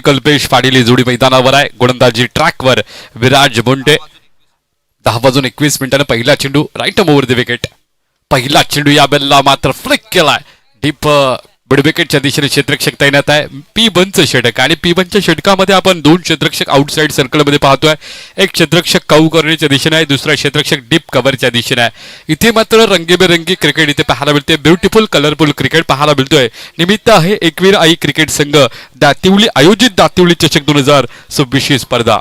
कल्पेश पाटील जोडी मैदानावर आहे. गोलंदाजी ट्रॅकवर विराज मुंडे. 10:21 पहिला चेंडू राईट ओव्हर द विकेट. पहिला चेंडू या बेलला मात्र फ्लिक केलाय डीप मिड विकेटच्या दिशेने क्षेत्ररक्षक तैनात आहे. P1चं षटक आणि P1च्या षटकामध्ये आपण दोन क्षेत्ररक्षक आउटसाइड सर्कलमध्ये पाहतोय. एक क्षेत्ररक्षक काऊ कॉर्नरच्या दिशेने आहे, दुसरा क्षेत्ररक्षक डीप कव्हरच्या दिशेने आहे. इथे मात्र रंगीबेरंगी क्रिकेट इथे पाहायला मिळते. ब्युटिफुल कलरफुल क्रिकेट पाहायला मिळतोय. निमित्त आहे एकवीर आई क्रिकेट संघ दातिवली आयोजित दातिवली चषक 2026 ही स्पर्धा.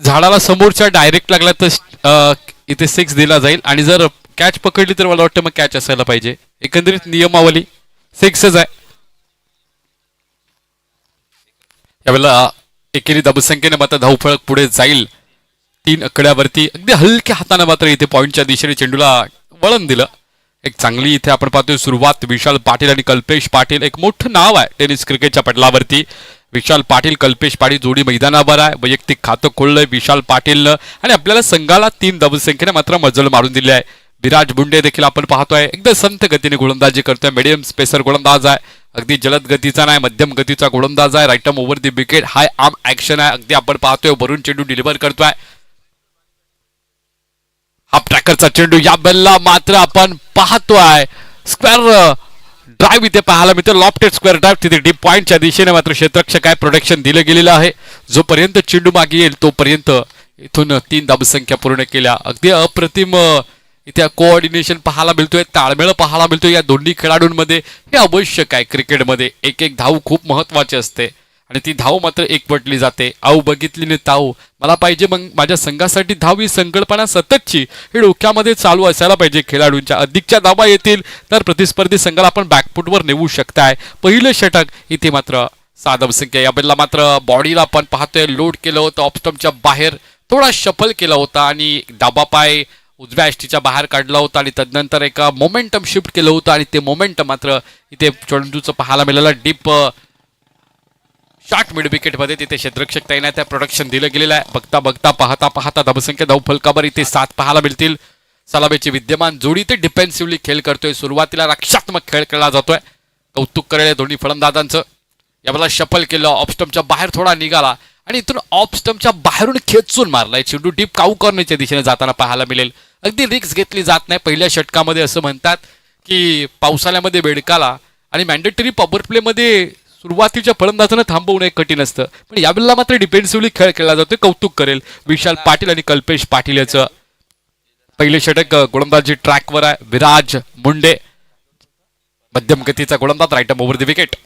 झाडाला समोरच्या डायरेक्ट लागला तर इथे 6 दिला जाईल आणि जर कॅच पकडली तर मला वाटतं मग कॅच असायला पाहिजे. एकंदरीत नियमावली 6च आहे. यावेळेला एकेरी धावसंख्येने मात्र धावफलक पुढे जाईल 3 आकड्यावरती. अगदी हलक्या हाताने मात्र इथे पॉइंटच्या दिशेने चेंडूला वळण दिलं. एक चांगली इथे आपण पाहतोय सुरुवात. विशाल पाटील आणि कल्पेश पाटील एक मोठं नाव आहे टेनिस क्रिकेटच्या पटलावरती. विशाल पाटील कल्पेश पाटील जोडी मैदानावर आहे. वैयक्तिक खातं खोललंय विशाल पाटीलनं आणि आपल्याला संघाला 3 धावसंख्येने मात्र मजल मारून दिली आहे. विराज मुंडे देखील आपण पाहतोय एकदम संत गतीने गोलंदाजी करतोय. मीडियम स्पेसर गोलंदाज आहे. अगदी जलद गतीचा नाही, मध्यम गतीचा गोलंदाज आहे. Right over the wicket high arm action आहे. अगदी आपण पाहतोय वरून चेंडू डिलिव्हर करतोय. हाफ ट्रॅकरचा चेंडू या बेलला मात्र आपण पाहतोय स्क्वेअर ड्राईव्ह इथे पाहायला मिळते. लॉफ्टेड स्क्वेअर ड्राईव्ह तिथे डीप पॉइंटच्या दिशेने मात्र क्षेत्ररक्षक काय प्रोटेक्शन दिलं गेलेलं आहे. जोपर्यंत चेंडू मागे येईल तोपर्यंत इथून 3 धावसंख्या पूर्ण केल्या. अगदी अप्रतिम इथे कोऑर्डिनेशन पाहायला मिळतोय, ताळमेळ पाहायला मिळतोय या दोन्ही खेळाडूंमध्ये. हे आवश्यक आहे क्रिकेटमध्ये. एक एक धाव खूप महत्वाची असते आणि ती धाव मात्र एकवटली जाते. आऊ बघितली ने ताऊ मला पाहिजे मग माझ्या संघासाठी धाव ही संकल्पना सततची हे डोक्यामध्ये चालू असायला पाहिजे खेळाडूंच्या. अधिकच्या धावा येतील तर प्रतिस्पर्धी संघाला आपण बॅकफुटवर नेऊ शकताय. पहिलं षटक इथे मात्र 6 धावसंख्या. या बेलला मात्र बॉडीला आपण पाहतोय लोड केलं होतं ऑफस्टम्पच्या बाहेर, थोडा शफल केला होता आणि डाबा पाय उजव्या एष्टीच्या बाहेर काढला होता आणि तदनंतर एका मोमेंटम शिफ्ट केलं होतं आणि ते मोमेंटम मात्र इथे चेंडूचं पाहायला मिळालं. डीप शॉट मिड विकेट मध्ये तिथे क्षेत्ररक्षक तैनात आहे. प्रोडक्शन दिलं गेलेलं आहे. बघता बघता पाहता पाहता धावसंख्या धावफलकावर इथे 7 पाहायला मिळतील. सलामीची विद्यमान जोडी ते डिफेन्सिव्हली खेळ करतोय. सुरुवातीला रक्षात्मक खेळ खेळला जातोय. कौतुक करेल दोन्ही फलंदाजांचं. यावेळेला शफल केलं, ऑफस्टम्पच्या बाहेर थोडा निघाला आणि इथून ऑफस्टम्पच्या बाहेरून खेचून मारलाय. चेंडू डीप काऊ कॉर्नरच्या दिशेने जाताना पाहायला मिळेल. अगदी रिक्स घेतली जात नाही. पहिल्या षटकामध्ये असं म्हणतात की पावसाळ्यामध्ये बेडकाला आणि मॅन्डेटरी पॉवर प्ले मध्ये सुरुवातीच्या फलंदाजांना थांबवणं कठीण असतं, पण यावेळेला मात्र डिफेन्सिव्हली खेळ खेळला जातोय. कौतुक करेल विशाल पाटील आणि कल्पेश पाटील याचं. पहिले षटक गोलंदाजी ट्रॅकवर आहे. विराज मुंडे मध्यम गतीचा गोलंदाज राईट ओव्हर द विकेट.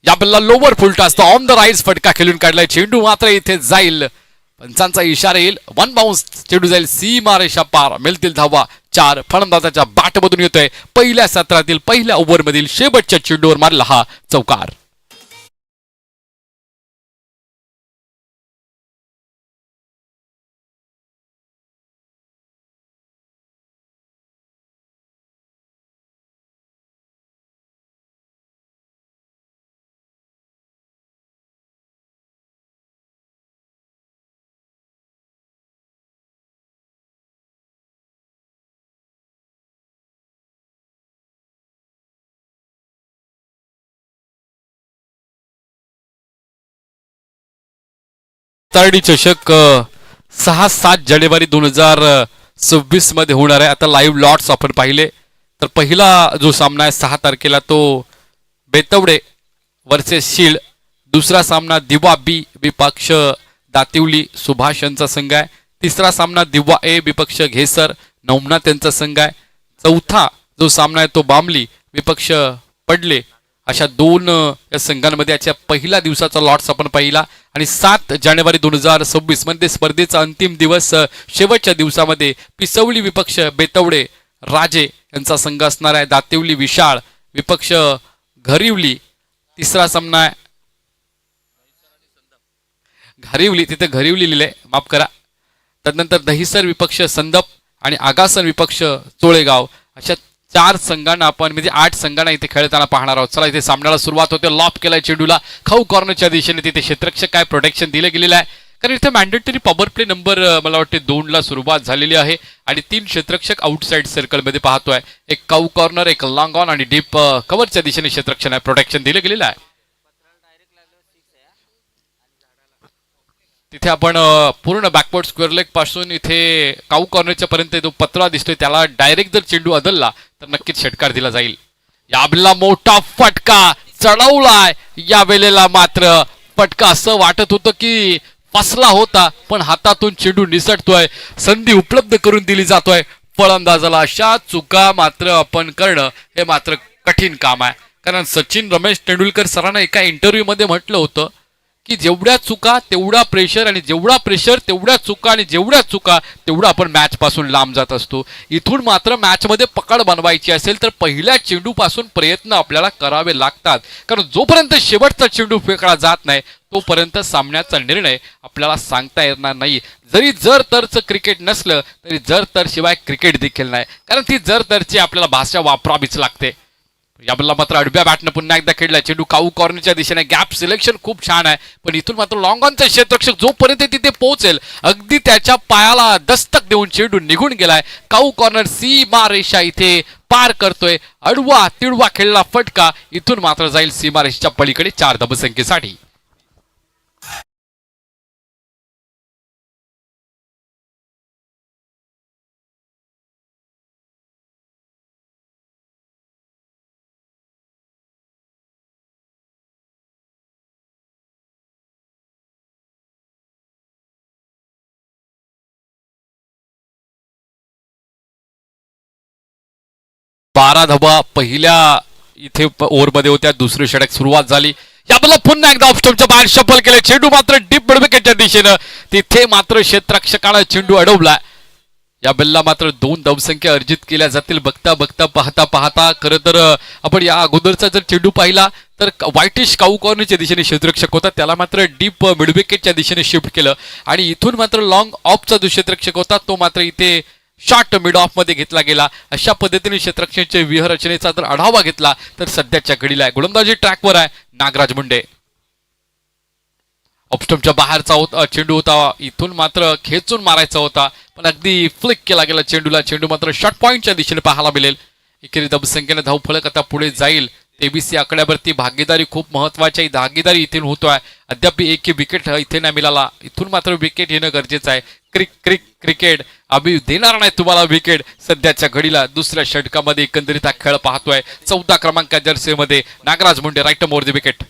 या बल्ला लोवर फुलटा असतो ऑन द राईज फटका खेळून काढलाय. चेंडू मात्र इथे जाईल. पंचांचा इशारा येईल. 1 बाउन्स चेंडू जाईल सीमा रेषा पार. मिळतील धावा 4. फलंदाजाच्या बॅटमधून येतोय. पहिल्या सत्रातील पहिल्या ओव्हरमधील शेवटच्या चेंडूवर मारला हा चौकार. तारडी चषक 6-7 जानेवारी 2026 मध्ये होणार आहे. आता लाईव्ह लॉट्स आपण पाहिले तर पहिला जो सामना आहे 6 तारखेला तो बेतवडे वर्सेस शील्ड. दुसरा सामना दिवा बी विपक्ष दातिवली सुभाष यांचा संघ आहे. तिसरा सामना दिवा ए विपक्ष घेसर नवनाथ यांचा संघ आहे. चौथा जो सामना आहे तो बामली विपक्ष पडले. अशा 2 या संघांमध्ये याच्या पहिल्या दिवसाचा लॉट्स आपण पाहिला आणि 7 जानेवारी 2026 मध्ये स्पर्धेचा अंतिम दिवस शेवटच्या दिवसामध्ये पिसवली विपक्ष बेतवडे राजे यांचा संघ असणार आहे. दातिवली विशाळ विपक्ष घरिवली. तिसरा सामना आहे घरिवली, तिथे घरिवली लिहिले माफ करा. तदनंतर दहिसर विपक्ष संदप आणि आगासन विपक्ष चोळेगाव. अशा 4 संघांना आपण म्हणजे 8 संघांना इथे खेळताना पाहणार आहोत. चला इथे सामन्याला सुरुवात होते. लॉप केलाय चेंडूला खाऊ कॉर्नरच्या दिशेने. तिथे क्षेत्ररक्षक काय प्रोटेक्शन दिलं गेलेलं आहे कारण इथे मॅन्डेटरी पॉवर प्ले नंबर मला वाटते 2 ला सुरुवात झालेली आहे आणि 3 क्षेत्ररक्षक आउटसाइड सर्कलमध्ये पाहतोय. एक काऊ कॉर्नर, एक लॉंग ऑन आणि डीप कव्हरच्या दिशेने क्षेत्ररक्षण आहे. प्रोटेक्शन दिलं गेलेलं आहे. तिथे आपण पूर्ण बॅकवर्ड स्क्वेअर लेग पासून इथे काऊ कॉर्नरच्या पर्यंत जो पत्रा दिसतोय त्याला डायरेक्ट जर चेंडू अदलला तर नक्कीच षटकार दिला जाईल. याबला मोठा फटका चढवलाय. या वेळेला मात्र फटका असं वाटत होतं की फसला होता, पण हातातून चेंडू निसटतोय. संधी उपलब्ध करून दिली जातोय फलंदाजाला. अशा चुका मात्र आपण करणं हे मात्र कठीण काम आहे. कारण सचिन रमेश तेंडुलकर सरांना एका इंटरव्ह्यू मध्ये म्हटलं होतं की जेवढ्या चुका तेवढा प्रेशर, आणि जेवढा प्रेशर तेवढ्या चुका, आणि जेवढ्या चुका तेवढा आपण मॅच पासून लांब जात असतो. इथून मात्र मॅच मध्ये पकड बनवायची असेल तर पहिल्या चेंडू पासून प्रयत्न आपल्याला करावे लागतात. कारण जोपर्यंत शेवटचा चेंडू फेकला जात नाही तोपर्यंत सामन्याचा निर्णय आपल्याला सांगता येणार नाही. जरी जर तरचं क्रिकेट नसलं तरी जर तर शिवाय क्रिकेट देखील नाही, कारण ती जर तरची आपल्याला भाषा वापरावीच लागते. याबला मात्र आडव्या बॅटनं पुन्हा एकदा खेळलाय. चेंडू काऊ कॉर्नरच्या दिशेने. गॅप सिलेक्शन खूप छान आहे, पण इथून मात्र लॉंग ऑनचा क्षेत्ररक्षक जोपर्यंत तिथे पोहोचेल अगदी त्याच्या पायाला दस्तक देऊन चेंडू निघून गेलाय. काऊ कॉर्नर सीमा रेषा इथे पार करतोय. अडवा तिडवा खेळला फटका इथून मात्र जाईल सीमा रेषेच्या पलीकडे 4 धावसंख्येसाठी. बारा धावा पहिल्या इथे ओव्हरमध्ये होत्या. दुसरी षटक सुरुवात झाली. याबद्दल पुन्हा एकदा ऑफस्टॉपच्या बाहेर शफल केले. चेंडू मात्र डीप मिडविकेटच्या दिशेनं. तिथे मात्र क्षेत्ररक्षकानं चेंडू अडवला. या बल्ला मात्र 2 धावसंख्या अर्जित केल्या जातील. बघता बघता पाहता पाहता खरं तर आपण या अगोदरचा जर चेंडू पाहिला तर व्हाईटिश काऊ कॉर्नरच्या दिशेने क्षेत्ररक्षक होता, त्याला मात्र डीप मिडविकेटच्या दिशेने शिफ्ट केलं. आणि इथून मात्र लॉंग ऑफचा जो क्षेत्ररक्षक होता तो मात्र इथे शॉर्ट मिड ऑफ मध्ये घेतला गेला. अशा पद्धतीने क्षेत्ररक्षणाच्या व्यूहरचनेचा जर आढावा घेतला तर सध्याच्या घडीला गोलंदाजी ट्रॅकवर आहे नागराज मुंडे. ऑफस्टंपच्या बाहेरचा चेंडू होता. इथून मात्र खेचून मारायचा होता, पण अगदी फ्लिक केला गेला चेंडूला. चेंडू मात्र शॉर्ट पॉईंटच्या दिशेने पाहायला मिळेल. एकेरी धावसंख्येने धावफलक आता पुढे जाईल. तेबीसी आकड्यावरती भागीदारी खूप महत्वाची भागीदारी इथे होतोय. अद्याप एक विकेट इथे नाही मिळाला. इथून मात्र विकेट येणं गरजेचं आहे. क्रिकेट आम्ही देणार नाही तुम्हाला विकेट. सध्याच्या घडीला दुसऱ्या षटकामध्ये एकंदरीत हा खेळ पाहतोय. 14 क्रमांक जर्सीमध्ये Nagraj Munde right more the wicket.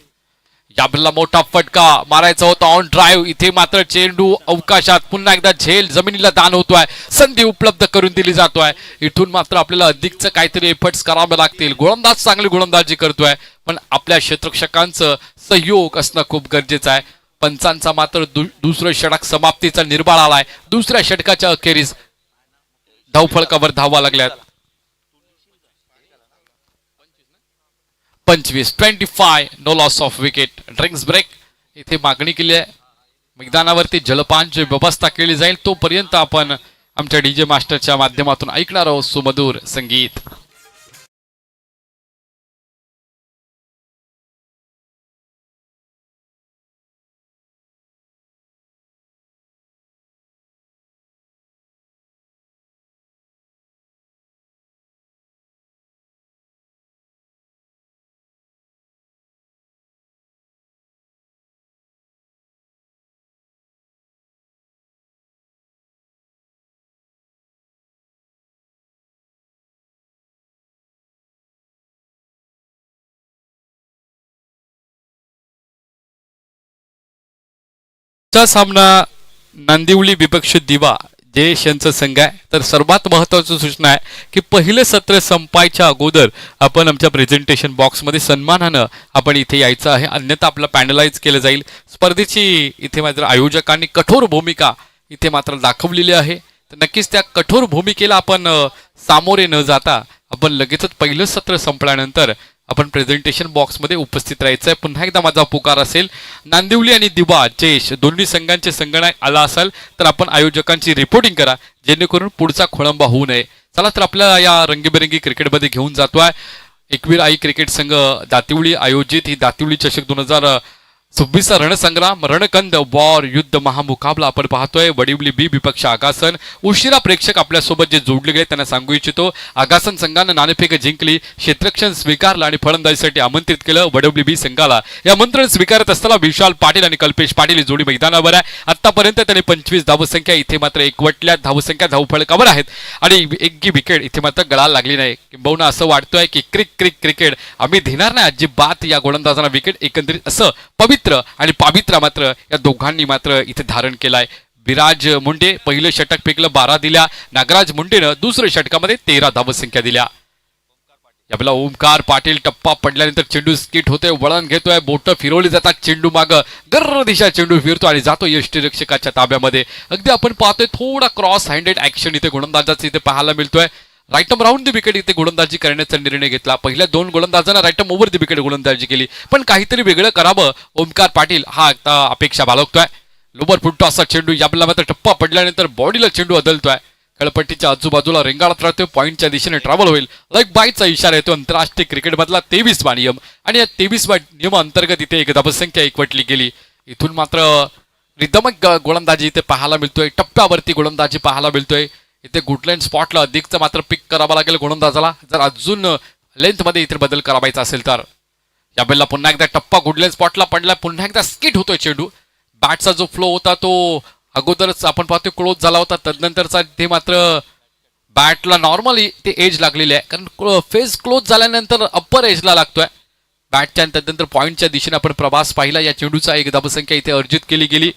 याबला मोठा फटका मारायचा होता ऑन ड्राईव्ह. इथे मात्र चेंडू अवकाशात. पुन्हा एकदा झेल जमिनीला दान होतोय. संधी उपलब्ध करून दिली जातोय. इथून मात्र आपल्याला अधिकचं काहीतरी एफर्ट्स करावे लागतील. गोलंदाज चांगली गोलंदाजी करतोय, पण आपल्या क्षेत्ररक्षकांचं सहयोग असणं खूप गरजेचं आहे. पंचांचा मात्र दुसरं षटक समाप्तीचा निर्बाळ आलाय. दुसऱ्या षटकाच्या अखेरीस धावफलकावर धावा लागल्यात. 25 no loss of wicket. Drinks break इथे मागणी केली आहे. मैदानावरती जलपानची व्यवस्था केली जाईल. तोपर्यंत आपण आमच्या डीजे मास्टरच्या माध्यमातून ऐकणार आहोत सुमधुर संगीत. चा सामना नांदिवली विपक्ष दिवा जयेश यांचा संघ आहे. तर सर्वात महत्वाची सूचना आहे की पहिले सत्र संपायच्या अगोदर आपण आमच्या प्रेझेंटेशन बॉक्समध्ये सन्मानानं आपण इथे यायचं आहे, अन्यथा आपलं पॅनलाइज केलं जाईल. स्पर्धेची इथे मात्र आयोजकांनी कठोर भूमिका इथे मात्र दाखवलेली आहे. तर नक्कीच त्या कठोर भूमिकेला आपण सामोरे न जाता आपण लगेचच पहिलं सत्र संपल्यानंतर आपण प्रेझेंटेशन बॉक्समध्ये उपस्थित राहायचं आहे. पुन्हा एकदा माझा पुकार असेल, नांदिवली आणि दिवा जयेश दोन्ही संघांचे संगणक आला असेल तर आपण आयोजकांची रिपोर्टिंग करा, जेणेकरून पुढचा खोळंबा होऊ नये. चला तर आपल्याला या रंगीबेरंगी क्रिकेटमध्ये घेऊन जातोय. एकवीर आई क्रिकेट संघ दातिवली आयोजित ही दातिवली चषक 26 रणसंग्राम रणकंद वॉर युद्ध महामुकाबला आपण पाहतोय वडिवली बी विपक्ष आगासन. उशिरा प्रेक्षक आपल्यासोबत जे जोडले गेले त्यांना सांगू इच्छितो, आगासन संघानं नाणेफेक जिंकली, क्षेत्ररक्षण स्वीकारलं आणि फलंदाजीसाठी आमंत्रित केलं वडवली बी संघाला. या आमंत्रण स्वीकारत असताना विशाल पाटील आणि कल्पेश पाटील ही जोडी मैदानावर आहे. आतापर्यंत त्यांनी 25 धावसंख्या, इथे मात्र एकवटल्या धावसंख्या धावफलकावर आहेत आणि एकही विकेट इथे मात्र गळाला लागली नाही. किंबहुना असं वाटतंय की क्रिकेट आम्ही देणार नाही अजिबात या गोलंदाजांना विकेट, एकंदरीत असं पवित्र आणि पावित्र्य मात्र या दोघांनी मात्र इथे धारण केलाय. विराज मुंडे पहिलं षटक फेकलं, 12 दिल्या. नागराज मुंडेनं दुसऱ्या षटकामध्ये 13 धावसंख्या दिल्या. यावेळेला ओमकार पाटील टप्पा पडल्यानंतर चेंडू स्किट होतोय, वळण घेतोय, बोट फिरवली जातात, चेंडू मागं गर्र दिशा चेंडू फिरतो आणि जातो यष्टीरक्षकाच्या ताब्यामध्ये. अगदी आपण पाहतोय थोडा क्रॉस हँडेड ऍक्शन इथे गोलंदाजाचं इथे पाहायला मिळतोय. राईटम राऊंड द विकेट इथे गोलंदाजी करण्याचा निर्णय घेतला. पहिल्या 2 गोलंदाजांना राईटम ओव्हर द विकेट गोलंदाजी केली, पण काहीतरी वेगळं करावं ओमकार पाटील हा आता अपेक्षा बाळगतोय. लोबर फुटतो असा चेंडू, याला मात्र टप्पा पडल्यानंतर बॉडीला चेंडू बदलतोय, खेळपट्टीच्या आजूबाजूला रेंगाळत राहतोय, पॉईंटच्या दिशेने ट्रॅव्हल होईल, लाईक बायचा इशारा येतो. आंतरराष्ट्रीय क्रिकेटमधला 23वा नियम आणि या 23व्या नियमाअंतर्गत इथे एक धावसंख्या एकवटली गेली. इथून मात्र रिदमक गोलंदाजी इथे पाहायला मिळतोय, टप्प्यावरती गोलंदाजी पाहायला मिळतोय. इथे गुडलाईन स्पॉटला अधिकचं मात्र पिक करावा लागेल गोलंदाजाला, जर अजून लेंथमध्ये इथे बदल करावायचा असेल तर. यावेळेला पुन्हा एकदा टप्पा गुडलाईन स्पॉटला पडला, पुन्हा एकदा स्किट होतोय चेंडू. बॅटचा जो फ्लो होता तो अगोदरच आपण पाहतोय क्लोज झाला होता, तदनंतरचा ते मात्र बॅटला नॉर्मली ते एज लागलेली आहे, कारण फेस क्लोज झाल्यानंतर अप्पर एजला लागतोय बॅटच्या. तदनंतर पॉईंटच्या दिशेने आपण प्रवास पाहिला. या चेंडूचा एक धावसंख्या इथे अर्जित केली गेली.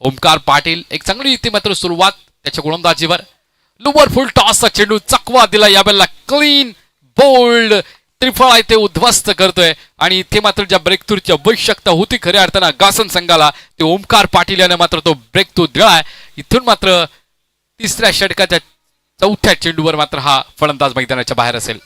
ओमकार पाटील एक चांगली इथे मात्र सुरुवात त्याच्या गोलंदाजीवर. लोवर फुल टॉसचा चेंडू चकवा दिला, यावेळेला क्लीन बोल्ड त्रिफळा इथे उद्ध्वस्त करतोय आणि इथे मात्र ज्या ब्रेक थ्रूची आवश्यकता होती खऱ्या अर्थानं आगासन संघाला, ते ओमकार पाटील याने मात्र तो ब्रेक थ्रू दिलाय. इथून मात्र तिसऱ्या षटकाच्या 4थ्या चेंडूवर मात्र हा फलंदाज मैदानाच्या बाहेर असेल.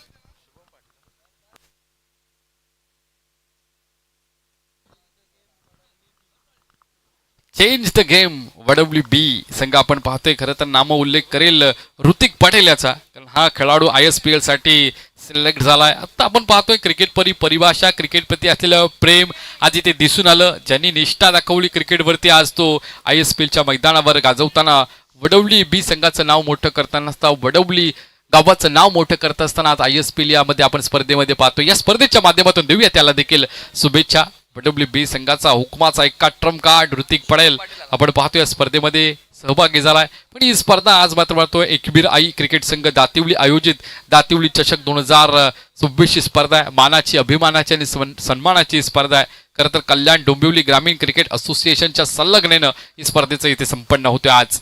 चेंज द गेम वडवली बी संघ आपण पाहतोय. खरं तर नाम उल्लेख करेल ऋतिक पटेल याचा, कारण हा खेळाडू ISPL साठी सिलेक्ट झालाय. आता आपण पाहतोय क्रिकेट परिभाषा, क्रिकेटप्रती असलेलं प्रेम आज इथे दिसून आलं. ज्यांनी निष्ठा दाखवली क्रिकेटवरती, आज तो ISPLच्या मैदानावर गाजवताना वडवली बी संघाचं नाव मोठं करताना, वडवली गावाचं नाव मोठं करत असताना आज ISPL यामध्ये आपण स्पर्धेमध्ये पाहतो. या स्पर्धेच्या माध्यमातून देऊया त्याला देखील शुभेच्छा. वडवली बी संघाचा हुकमाचा एक ट्रम्प कार्ड ऋतिक पटेल आपण पाहतो या स्पर्धेमध्ये सहभागी झालाय. पण ही स्पर्धा आज मात्र पाहतोय एकबीर आई क्रिकेट संघ दातिवली आयोजित दातिवली चषक 2026 स्पर्धा आहे. मानाची, अभिमानाची आणि सन्मानाची स्पर्धा आहे. खरं तर कल्याण डोंबिवली ग्रामीण क्रिकेट असोसिएशनच्या संलग्नेनं ही स्पर्धेचं इथे संपन्न होते. आज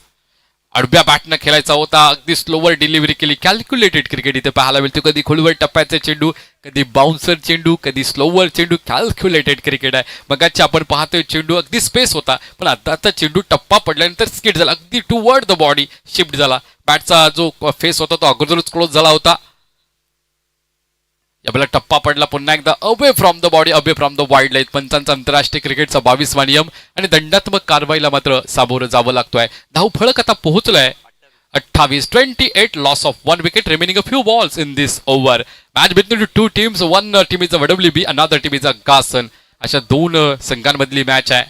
आडव्या बॅटनं खेळायचा होता, अगदी स्लोवर डिलिव्हरी केली, कॅल्क्युलेटेड क्रिकेट इथे पाहायला मिळतो. कधी खोलवर टप्प्याचे चेंडू, कधी बाउन्सर चेंडू, कधी स्लोवर चेंडू, कॅल्क्युलेटेड क्रिकेट आहे. मगाची आपण पाहतोय चेंडू अगदी स्पेस होता, पण आता चेंडू टप्पा पडल्यानंतर स्किट झाला, अगदी टूवर्ड द बॉडी शिफ्ट झाला. बॅटचा जो फेस होता तो अगोदरच क्लोज झाला होता. यावेळेला टप्पा पडला पुन्हा एकदा, away from the body, away from the wildlife. पंचांचा आंतरराष्ट्रीय क्रिकेटचा 22वा नियम आणि दंडात्मक कारवाईला मात्र सामोरं जावं लागतोय. धावफलक आता पोहोचलाय 28. 28 loss of 1 wicket, remaining a few balls in this over. Match between 2 teams, 1 team is Vadavali B, another team is Agasan. अशा 2 संघांमधली मॅच आहे.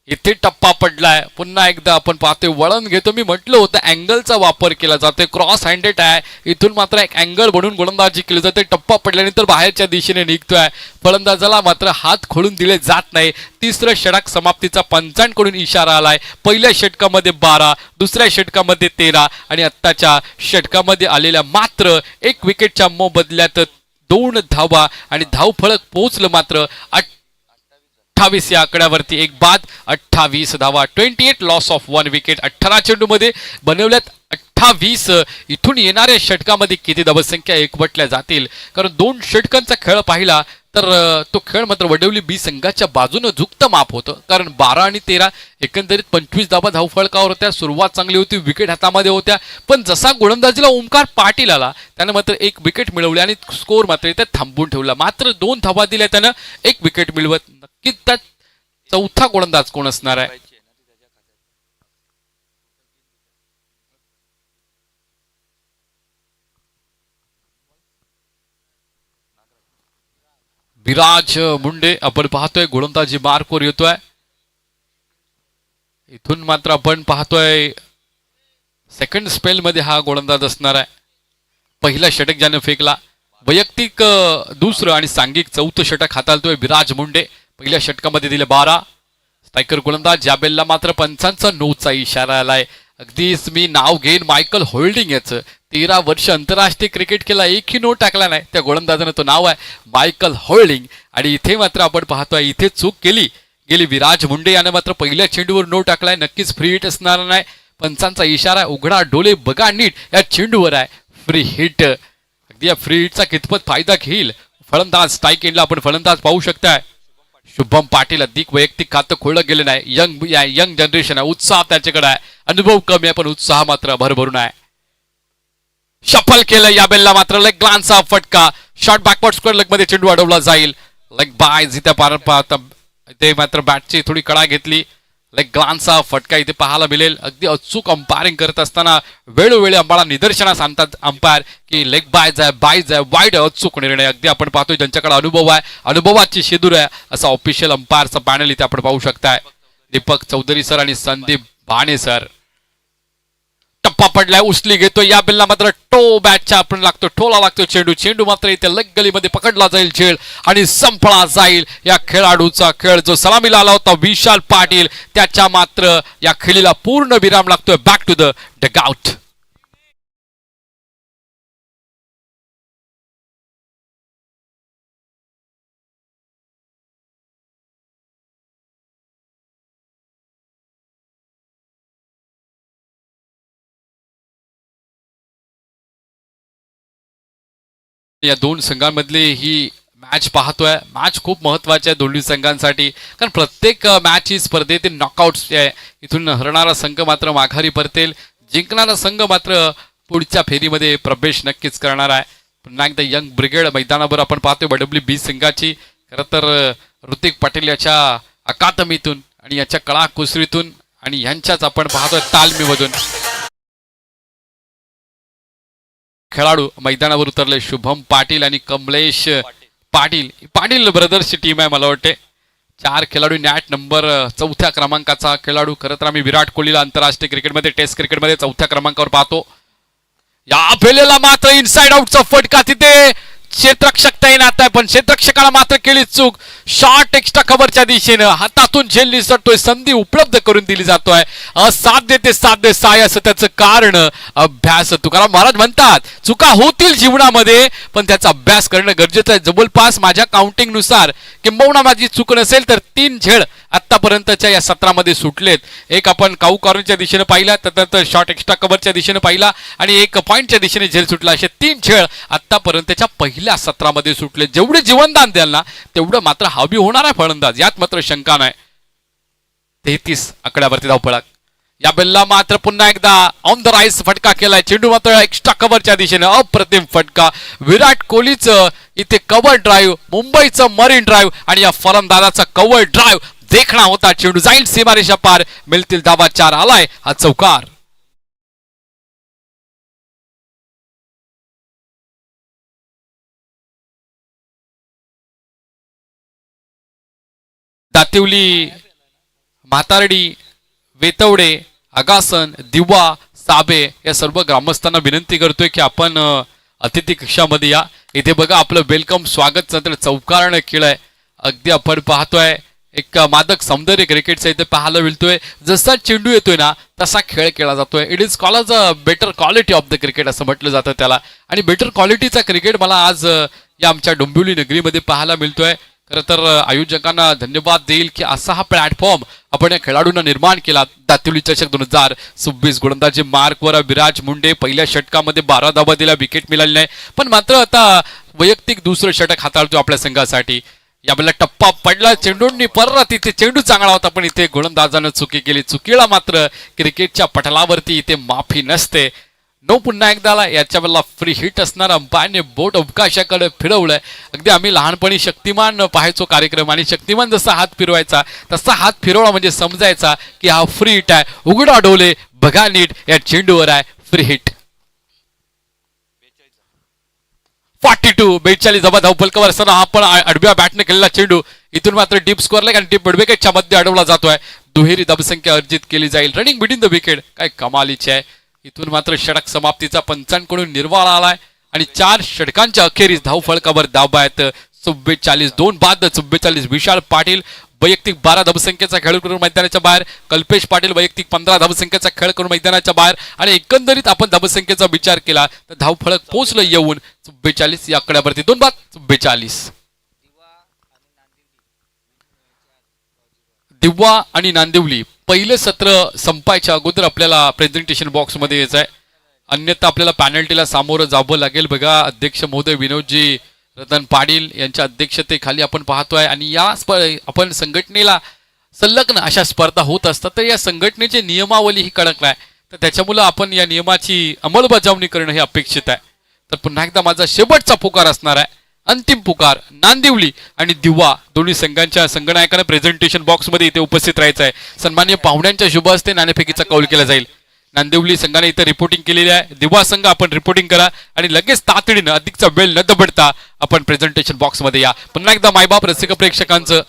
इथे टप्पा पडलाय, पुन्हा एकदा आपण पाहतोय वळण घेतो. मी म्हटलं होतं अँगलचा वापर केला जातोय, क्रॉस हँडेड आहे. इथून मात्र एक अँगल बनवून गोलंदाजी केली जाते. टप्पा पडल्यानंतर बाहेरच्या दिशेने निघतोय, फलंदाजाला मात्र हात खोलून दिले जात नाही. तिसरं षटक समाप्तीचा पंचांकडून इशारा आलाय. पहिल्या षटकामध्ये 12, दुसऱ्या षटकामध्ये 13 आणि आत्ताच्या षटकामध्ये आलेल्या मात्र 1 विकेटच्या मोबदल्यात 2 धावा आणि धावफलक पोहोचलं मात्र 28 या आकड्यावरती. एक बाद 28 धावा. 28 लॉस ऑफ 1 विकेट. 18 चेंडूमध्ये बनवल्यात 28. इथून येणाऱ्या षटकामध्ये किती धावसंख्या एकवटल्या जातील, कारण 2 षटकांचा खेळ पाहिला तर तो खेळ मात्र वडवली बी संघाच्या बाजूनं झुकतं माप होतं, कारण 12 आणि 13 एकंदरीत 25 धावा धावफलकावर होत्या. सुरुवात चांगली होती, विकेट हातामध्ये होत्या, पण जसा गोलंदाजीला ओमकार पाटील आला त्यानं मात्र 1 विकेट मिळवली आणि स्कोर मात्र इथे थांबवून ठेवला. मात्र 2 धावा दिल्या त्यानं, 1 विकेट मिळवत. नक्कीच त्यात चौथा गोलंदाज कोण असणार आहे? विराज मुंडे आपण पाहतोय गोलंदाजी मार्कवर येतोय. इथून मात्र आपण पाहतोय सेकंड स्पेल मध्ये हा गोलंदाज असणार आहे. पहिला षटक ज्याने फेकला, वैयक्तिक दुसरं आणि सांघिक चौथं षटक हाताळतोय विराज मुंडे. पहिल्या षटकामध्ये दिले 12. स्ट्रायकर गोलंदाज याबेलला मात्र पंचांचा नोचा इशारा आलाय. अगदीच मी नाव घेईन मायकल होल्डिंग याचं. 13 वर्ष आंतरराष्ट्रीय क्रिकेट केला, एकही नो टाकला नाही त्या गोलंदाजानं. तो नाव आहे मायकल होल्डिंग. आणि इथे मात्र आपण पाहतोय इथे चूक गेली विराज मुंडे यानं मात्र पहिल्या चेंडूवर नो टाकलाय. नक्कीच फ्री हिट असणार नाही. पंचांचा इशारा, उघडा डोले बघा नीट, या चेंडूवर आहे फ्री हिट. अगदी या फ्री हिटचा कितपत फायदा घेईल फलंदाज. स्ट्राईक एंडला आपण फलंदाज पाहू शकताय. शुभम पाटील अधिक वैयक्तिक खातं खोललं गेलं नाही. यंग जनरेशन आहे, उत्साह त्याच्याकडे आहे. अनुभव कमी आहे पण उत्साह मात्र भरभरून आहे. शफल केलं याबेलला मात्र लेग ग्लान्सचा फटका. शॉर्ट बॅकवर्ड स्क्वेअर लेग मध्ये चेंडू अडवला जाईल. लेग बाय इथे इथे मात्र बॅटची थोडी कडा घेतली. लेग ग्लान्सचा फटका इथे पाहायला मिळेल. अगदी अचूक अंपायरिंग करत असताना वेळोवेळी आम्हाला निदर्शनास आणतात अंपायर की लेग बायज आहे वाईड अचूक निर्णय. अगदी आपण पाहतोय ज्यांच्याकडे अनुभव आहे, अनुभवाची शेदूर आहे असा ऑफिशियल अंपायरचा पॅनल इथे आपण पाहू शकताय. दीपक चौधरी सर आणि संदीप भाणे सर. टप्पा पडलाय, उचली घेतोय याबेलला मात्र टो बॅटच्या आपण लागतो, टोला लागतो चेंडू मात्र इथे लेग गलीमध्ये पकडला जाईल झेल आणि संपला जाईल या खेळाडूचा खेळ. जो सलामीला आला होता विशाल पाटील, त्याच्या मात्र या खेळीला पूर्ण विराम लागतोय. Back to the dugout. या दोन संघांमधली ही मॅच पाहतोय. मॅच खूप महत्वाची आहे दोन्ही संघांसाठी, कारण प्रत्येक मॅच ही स्पर्धेतील नॉकआउट्स आहे. इथून हरणारा संघ मात्र माघारी परतेल, जिंकणारा संघ मात्र पुढच्या फेरीमध्ये प्रवेश नक्कीच करणार आहे. पुन्हा एकदा यंग ब्रिगेड मैदानावर आपण पाहतोय WB संघाची. खरं तर ऋतिक पाटील याच्या अकादमीतून आणि याच्या कळा कुसरीतून आणि यांच्याच आपण पाहतोय तालमीमधून खेळाडू मैदानावर उतरले. शुभम पाटील आणि कमलेश पाटील ब्रदर्सची टीम आहे. मला वाटते 4 खेळाडू. नॅट नंबर 4थ्या क्रमांकाचा खेळाडू. खरं तर आम्ही विराट कोहलीला आंतरराष्ट्रीय क्रिकेटमध्ये टेस्ट क्रिकेटमध्ये 4थ्या क्रमांकावर पाहतो. या फेलेला मात्र इनसाइड आउटचा फटका. तिथे क्षेत्ररक्षक तैनात आहे पण क्षेत्ररक्षकाला मात्र केली चूक. शॉर्ट एक्स्ट्रा कव्हरच्या दिशेनं हातातून झेल निसटतोय, संधी उपलब्ध करून दिली जातोय. असाध्य ते साध्य साय असं त्याचं कारण अभ्यास. तुकाराम महाराज म्हणतात चुका होतील जीवनामध्ये पण त्याचा अभ्यास करणं गरजेचं आहे. जवळपास माझ्या काउंटिंग नुसार किंबहुना माझी चूक नसेल तर 3 झेल आतापर्यंतच्या या सत्रामध्ये सुटलेत. एक आपण काऊ कॉर्नरच्या दिशेने पाहिला, त्यानंतर शॉर्ट एक्स्ट्रा कव्हरच्या दिशेने पाहिला आणि एक पॉइंटच्या दिशेने झेल सुटला. असे 3 झेल आतापर्यंतच्या पहिल्या सत्रामध्ये सुटले. जेवढे जीवनदान द्याल ना तेवढं मात्र हवी होणार आहे फलंदाज, यात मात्र शंका नाही. 33 आकड्यावरती धावपळा. या बेलला मात्र पुन्हा एकदा ऑन द राईस फटका केलाय. चेंडू मात्र एक्स्ट्रा कव्हरच्या दिशेने अप्रतिम फटका. विराट कोहलीचं इथे कव्हर ड्राईव्ह, मुंबईचं मरीन ड्राईव्ह आणि या फलंदाजाचा कव्हर ड्राईव्ह देखणा होता. चेंडू जाईल सीमारेषा पार, मिळतील धावा 4. आलाय हा चौकार. दातिवली, म्हातारडी, वेतवडे, आगासन, दिवा, साबे या सर्व ग्रामस्थांना विनंती करतोय की आपण अतिथी कक्षामध्ये या. इथे बघा आपलं वेलकम स्वागत चौकारण केलंय. अगदी आपण पाहतोय एक मादक सौंदर्य क्रिकेटचा इथे पाहायला मिळतोय. जसा चेंडू येतोय ना तसा खेळ केला जातोय. It is call a better quality of the cricket असं म्हटलं जातं त्याला. आणि बेटर क्वालिटीचा क्रिकेट मला आज या आमच्या डोंबिवली नगरीमध्ये पाहायला मिळतोय. खरं तर आयोजकांना धन्यवाद देईल की असा हा प्लॅटफॉर्म आपण या खेळाडूंना निर्माण केला. दातिवली चषक 2026 गोलंदाजी मार्कवर विराज मुंडे. पहिल्या षटकामध्ये 12 धावा दिल्या, विकेट मिळाली नाही पण मात्र आता वैयक्तिक दुसरं षटक हाताळतो आपल्या संघासाठी. यावेळेला टप्पा पडला चेंडूंनी, परत इथे चेंडू चांगला होता पण इथे गोलंदाजानं चुकी केली. चुकीला मात्र क्रिकेटच्या पटलावरती इथे माफी नसते. नो पुन्हा एकदा याच्या वेळेला फ्री हिट असणार. अंपायरने बोट अवकाशाकडे फिरवलंय. अगदी आम्ही लहानपणी शक्तिमान पाहायचो कार्यक्रम आणि शक्तिमान जसा हात फिरवायचा तसा हात फिरवला म्हणजे समजायचा की हा फ्री हिट आहे. उघडा डोले बघा नीट, या चेंडूवर आहे फ्री हिट. 42 जबा धावफलकावर असताना हा पण आडव्या बॅटने केलेला चेंडू इथून मात्र डीप स्कोअरला आणि डीप मिडविकेटच्या मध्ये अडवला जातोय. दुहेरी धावसंख्या अर्जित केली जाईल. रनिंग बिटवीन द विकेट काय कमालीची आहे. इथून मात्र षटक समाप्तीचा पंचांकडून निर्वाळा आलाय आणि 4 षटकांच्या अखेरीस धावफलकावर धावा आहेत 44. 2 बाद 44. विशाल पाटील वैयक्तिक 12 धावसंख्येचा खेळ करून मैदानाच्या बाहेर. कल्पेश पाटील वैयक्तिक 15 धावसंख्येचा खेळ करून मैदानाच्या बाहेर. आणि एकंदरीत आपण धावसंख्येचा विचार केला तर धावफलक पोहोचलं येऊन 44 या आकड्यावरती. 2 बाद 42. दिवा आणि नांदिवली पहिलं सत्र संपायच्या अगोदर आपल्याला प्रेझेंटेशन बॉक्समध्ये यायचं आहे. अन्यथा आपल्याला पॅनल्टीला सामोरं जावं लागेल. बघा अध्यक्ष महोदय विनोदजी रतन पाटील यांच्या अध्यक्षतेखाली आपण पाहतोय आणि या आपण संघटनेला संलग्न अशा स्पर्धा होत असतात. तर या संघटनेची नियमावली ही कडक आहे. तर त्याच्यामुळे आपण या नियमाची अंमलबजावणी करणं हे अपेक्षित आहे. तर पुन्हा एकदा माझा शेवटचा पुकार असणार आहे. अंतिम पुकार. नांदिवली आणि दिवा दोन्ही संघांच्या संघनायकांना प्रेझेंटेशन बॉक्समध्ये इथे उपस्थित राहायचं आहे. सन्माननीय पाहुण्यांच्या शुभ हस्ते नाणेफेकीचा कौल केला जाईल. नांदिवली संघाने इथे रिपोर्टिंग केलेली आहे. दिवा संघ आपण रिपोर्टिंग करा आणि लगेच तातडीनं अधिकचा वेळ न दबडता आपण प्रेझेंटेशन बॉक्समध्ये या. पुन्हा एकदा मायबाप रसिक प्रेक्षकांचं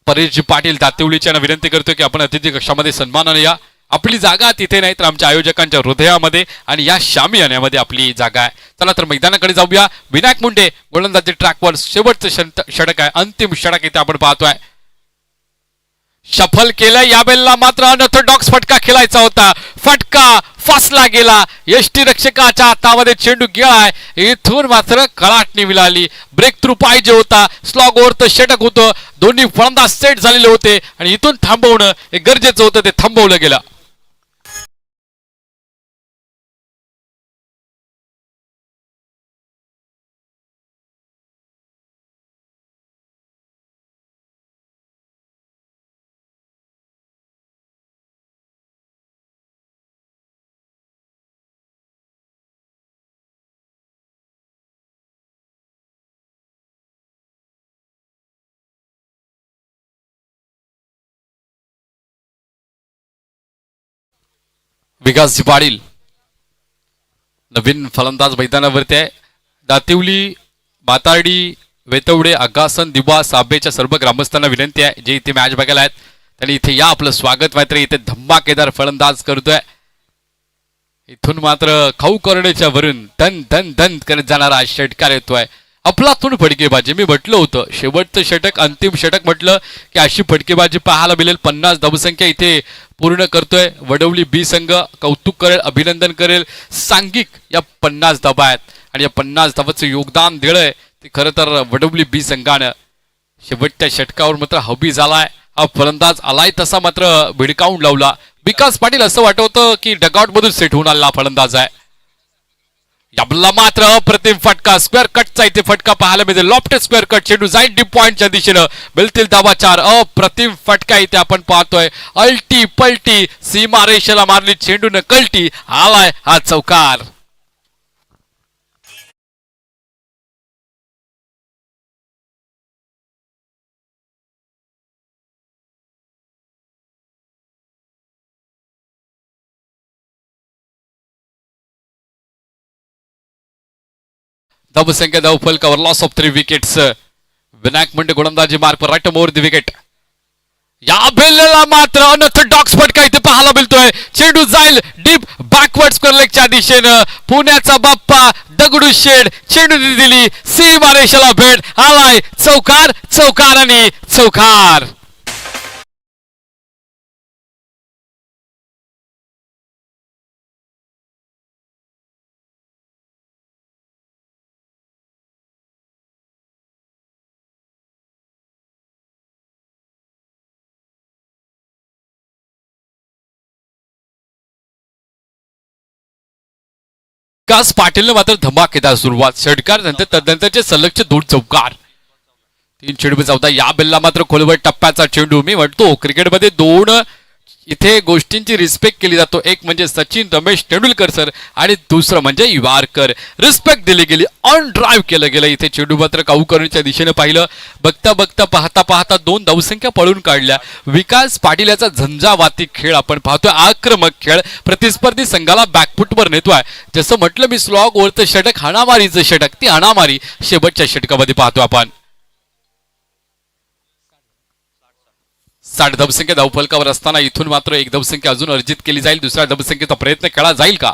परेशजी पाटील दातिवलीच्या विनंती करतोय की आपण अतिथी कक्षामध्ये सन्मानाने या. आपली जागा तिथे नाही तर आमच्या आयोजकांच्या हृदयामध्ये आणि या शामियान्यामध्ये आपली जागा आहे. चला तर मैदानाकडे जाऊया. विनायक मुंडे गोलंदाजी ट्रॅकवर शेवटचं षटक आहे. अंतिम षटक इथे आपण पाहतोय. सफल केलं. या बेलला मात्र अनऑर्थोडॉक्स फटका खेळायचा होता. फटका फासला गेला. यष्टीरक्षकाच्या हातामध्ये चेंडू गेलाय. इथून मात्र कळाटणी मिळाली. ब्रेक थ्रू पाहिजे होता. स्लॉग ओव्हरचं षटक होतं. दोन्ही फलंदाज सेट झालेले होते आणि इथून थांबवणं हे गरजेचं होतं. ते थांबवलं गेलं. विकासजी पाटील नवीन फलंदाज मैदानावरती आहे. दातिवली बातार्डी वेतवडे आगासन दिवा साबेच्या सर्व ग्रामस्थांना विनंती आहे जे इथे मॅच बघायला आहेत त्यांनी इथे या. आपलं स्वागत मात्र इथे धम्माकेदार फलंदाज करतोय. इथून मात्र खाऊ करण्याच्या वरून धन धन धन करत जाणारा षटकार येतोय. अफलातून फटकेबाजी. मी म्हटलं होतं शेवटचं षटक अंतिम षटक म्हटलं की अशी फटकेबाजी पाहायला मिळेल. 50 धावसंख्या इथे पूर्ण करतोय वडवली बी संघ. कौतुक करेल अभिनंदन करेल. सांघिक या 50 धावा आहेत आणि या 50 धावाचं योगदान दिलंय ते खरं तर वडवली बी संघानं. शेवटच्या षटकावर मात्र हबी झालाय. हा फलंदाज आलाय तसा मात्र भिडकावून लावला. विकास पाटील असं वाटवतं की डगआउट मधून सेट होऊन आलेला फलंदाज आहे. याबला मात्र अप्रतिम फटका. स्क्वेअर कटचा इथे फटका पाहायला मिळेल. लॉफ्टेड स्क्वेअर कट चेंडू जाईल डीप पॉइंटच्या दिशेनं. मिळतील धावा 4. अप्रतिम फटका इथे आपण पाहतोय. अल्टी पलटी सीमा रेषेला मारली चेंडून कल्टी. आलाय हा चौकार. धावसंख्या धावफलकावर loss of 3 wickets. Vinayak Munde गोलंदाजी mark right over the wicket. या बेलला मात्र अनऑर्थोडॉक्स फटका इथे पाहायला मिळतोय. चेंडू जाईल डीप बॅकवर्ड स्क्वेअर लेगच्या दिशेनं. पुण्याचा बाप्पा दगडू शेड चेंडू दिली सीमा रेषेला भेट. आलाय चौकार. चौकार आणि चौकार. विकास पाटीलने मात्र धमाकेदार सुरुवात. षटकार नंतर तदनंतरचे सलगचे 2 चौकार. 3 चेंडू 14. या बेलला मात्र खोलवर टप्प्याचा चेंडू. मी म्हणतो क्रिकेटमध्ये 2 इथे गोष्टींची रिस्पेक्ट केली जातो. एक म्हणजे सचिन रमेश तेंडुलकर सर आणि दुसरं म्हणजे युवारकर. रिस्पेक्ट दिली गेली, ऑन ड्राईव्ह केलं गेलं. इथे चेंडू मात्र काऊकरणच्या दिशेने पाहिलं. बघता बघता पाहता पाहता 2 धावसंख्या पळून काढल्या. विकास पाटील याचा झंझावाती खेळ आपण पाहतोय. आक्रमक खेळ प्रतिस्पर्धी संघाला बॅकफुटवर नेतोय. जसं म्हटलं मी स्लॉग वरचं षटक, हाणामारीचं षटक, ती हाणामारी शेवटच्या षटकामध्ये पाहतो आपण. 60 धावसंख्या धावफलकावर असताना इथून मात्र एक धावसंख्या अजून अर्जित केली जाईल. दुसऱ्या धावसंख्येचा प्रयत्न केला जाईल का?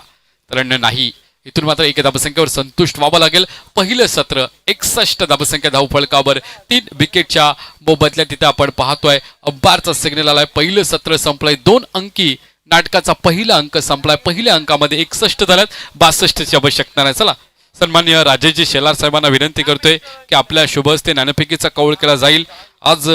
तर नाही. इथून मात्र एक धावसंख्येवर संतुष्ट व्हावं लागेल. पहिलं सत्र 61 धावसंख्या धावफलकावर 3 विकेटच्या मोबदल्यात तिथे आपण पाहतोय. अंपायरचा सिग्नल आलाय. पहिलं सत्र संपलंय. 2 अंकी नाटकाचा पहिला अंक संपलाय. पहिल्या अंकामध्ये 61 झाल्यात. 62ची आवश्यकता नाही. चला सन्माननीय राजेशजी शेलार साहेबांना विनंती करतोय की आपल्या शुभ हस्ते नाणेफेकीचा कौल केला जाईल. आज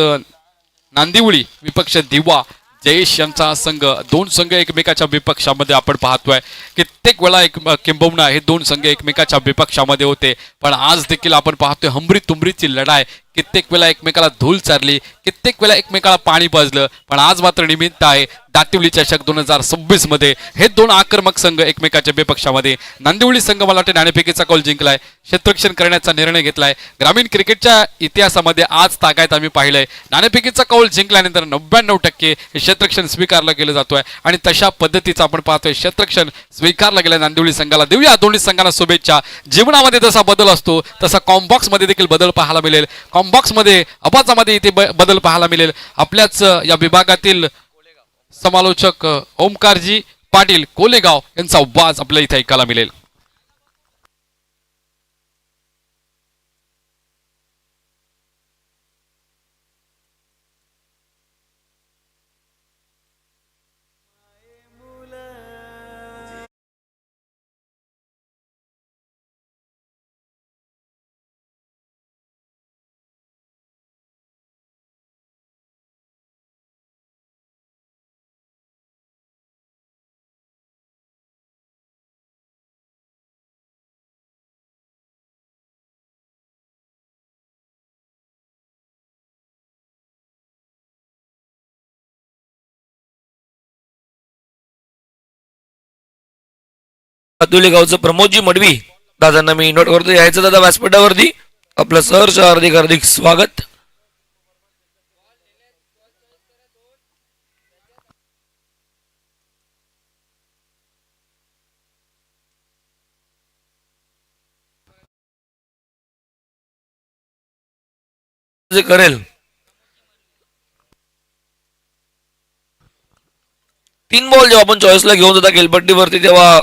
नांदिवळी विपक्ष दिवा जयेश यांचा संघ, 2 संघ एकमेकाच्या विपक्षामध्ये आपण पाहतोय. कित्येक वेळा किंबहुना हे 2 संघ एकमेकाच्या विपक्षामध्ये होते, पण आज देखील आपण पाहतोय हमरी तुमरीची लढाई. कित्येक वेळा एकमेकाला धूल चारली, कित्येक वेळा एकमेकाला पाणी पाजलं, पण आज मात्र निमित्त आहे दातिवली चषक 2026 मध्ये हे 2 आक्रमक संघ एकमेकाच्या विपक्षामध्ये. नांदिवळी संघ मला वाटते नाणेफेकीचा कौल जिंकलाय, क्षेत्ररक्षण करण्याचा निर्णय घेतलाय. ग्रामीण क्रिकेटच्या इतिहासामध्ये आज तागायत आम्ही पाहिलंय. नाणेफेकीचा कौल जिंकल्यानंतर 99% हे क्षेत्ररक्षण स्वीकारलं गेलं जातोय आणि तशा पद्धतीचं आपण पाहतोय क्षेत्ररक्षण स्वीकारलं गेलं नांदिवळी संघाला. देऊया दोन्ही संघांना शुभेच्छा. जीवनामध्ये जसा बदल असतो तसा कॉम्बॉक्स मध्ये देखील बदल पाहायला मिळेल. कॉम्बॉक्स मध्ये आवाजामध्ये इथे बदल पाहायला मिळेल. आपल्याच या विभागातील समालोचक ओमकारजी पाटील कोलेगाव यांचा आवाज आपल्या इथे ऐकायला मिळेल. अतुली गावचं प्रमोदजी मडवी दादांना मी नोट करतो. यायचं दादा व्यासपीठावरती. आपलं सहर्ष हार्दिक हार्दिक स्वागत. जे करेल 3 बॉल जेव्हा आपण चॉईसला घेऊन जाता खेळपट्टीवरती तेव्हा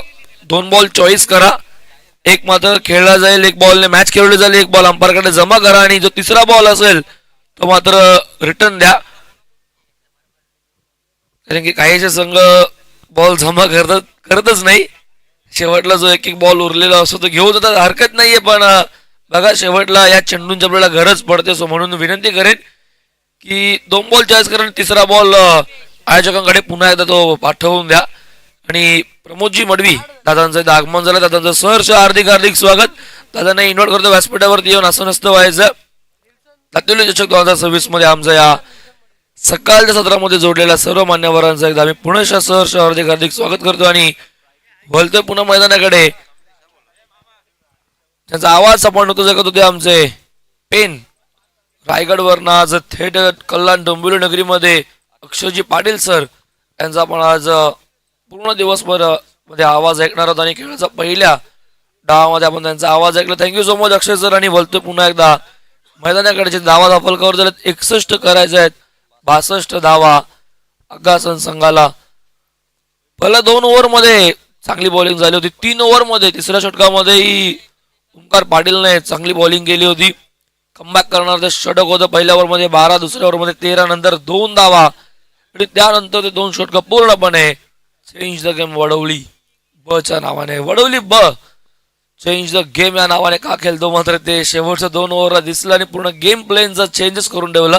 2 बॉल चॉईस करा. एक मात्र खेळला जाईल, एक बॉलने मॅच खेळली जाईल, एक बॉल अंपायरकडे जमा करा आणि जो तिसरा बॉल असेल तो मात्र रिटर्न द्या. कारण की काहीचे संघ बॉल जमा करतच नाही. शेवटला जो एक बॉल उरलेला असतो तो घेऊन जातात, हरकत नाहीये. पण बघा शेवटला या चेंडूंची आपल्याला गरज पडते. सो म्हणून विनंती करेन की 2 बॉल चॉईस करा. तिसरा बॉल आयोजकांकडे पुन्हा एकदा तो पाठवून द्या. आणि प्रमोदजी मडवी दादांचं आगमन झालं. दादांचं सहर्ष हार्दिक हार्दिक स्वागत. दादांना इन्व्हाइट करतो व्यासपीठावरती येऊन. असं नसतं व्हायचं. दातिवली चषक 2026 मध्ये आमचं या सकाळच्या सत्रामध्ये जोडलेल्या सर्व मान्यवरांचं एकदा आम्ही पुन्हा सहर्ष हार्दिक हार्दिक स्वागत करतो आणि बोलतोय पुन्हा मैदानाकडे. त्यांचा आवाज आपण होतो जगत होते आमचे पेन रायगडवरनं आज थेट कल्याण डोंबिवली नगरीमध्ये अक्षयजी पाटील सर यांचा आपण आज पूर्ण दिवसभर मध्ये आवाज ऐकणार आहोत. आणि खेळाच्या पहिल्या डावामध्ये आपण त्यांचा आवाज ऐकला. थँक्यू सो मच अक्षय सर. आणि बोलतोय पुन्हा एकदा मैदानाकडचे धावा धाफलकावर झालेत. 61 करायचे आहेत. 62 धावा अगासन संघाला. पहिल्या 2 ओव्हरमध्ये चांगली बॉलिंग झाली होती. 3 ओव्हरमध्ये तिसऱ्या षटकामध्येही ओमकार पाटीलने चांगली बॉलिंग केली होती. कमबॅक करणार ते षटक होतं. पहिल्या ओव्हरमध्ये 12, दुसऱ्या ओव्हरमध्ये 13, नंतर 2 धावा आणि त्यानंतर ते 2 षटक पूर्णपणे चेंज द गेम वडवली ब च्या नावाने. वडवली ब चेंज द गेम या नावाने का खेळतो मात्र ते शेवटच्या 2 ओव्हरला दिसलं आणि पूर्ण गेम प्लेनचा चेंजेस करून ठेवलं.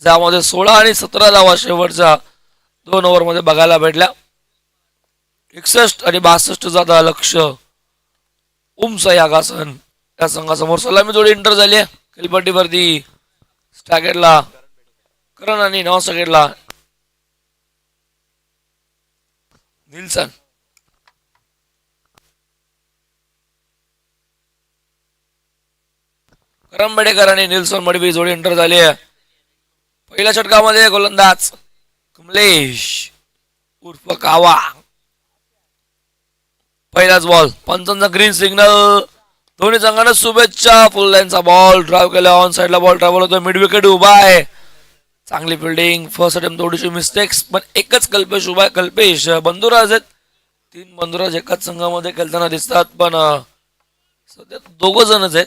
ज्यामध्ये 16 आणि 17 धावा शेवटच्या 2 ओव्हरमध्ये बघायला भेटल्या. 61 आणि 62 जाता लक्ष उमसाई आगासन या संघासमोर. सलामी जोडी इंटर झाली आहे खेळपट्टीवरती. स्टॅकेटला करण आणि नॉन स्टॅकेटला निल्सन करम बेडेकर आणि निल्सन मडवी जोडी एंटर झाली आहे. पहिल्या षटकामध्ये गोलंदाज कमलेश उर्फ कावा. पहिलाच बॉल पंचांचा ग्रीन सिग्नल. दोन्ही संघांना शुभेच्छा. फुल लाईनचा बॉल ड्राईव्ह केला. ऑन साइडला बॉल ट्रॅव्हल होतो. मिड विकेट उभा आहे. चांगली फिल्डिंग. फर्स्ट अटेम्प्ट थोडीशी मिस्टेक्स पण एकच कल्पेश उभा आहे. कल्पेश बंधुराज आहेत. 3 बंधुराज एकाच संघामध्ये खेळताना दिसतात पण सध्या 2 जणच आहेत.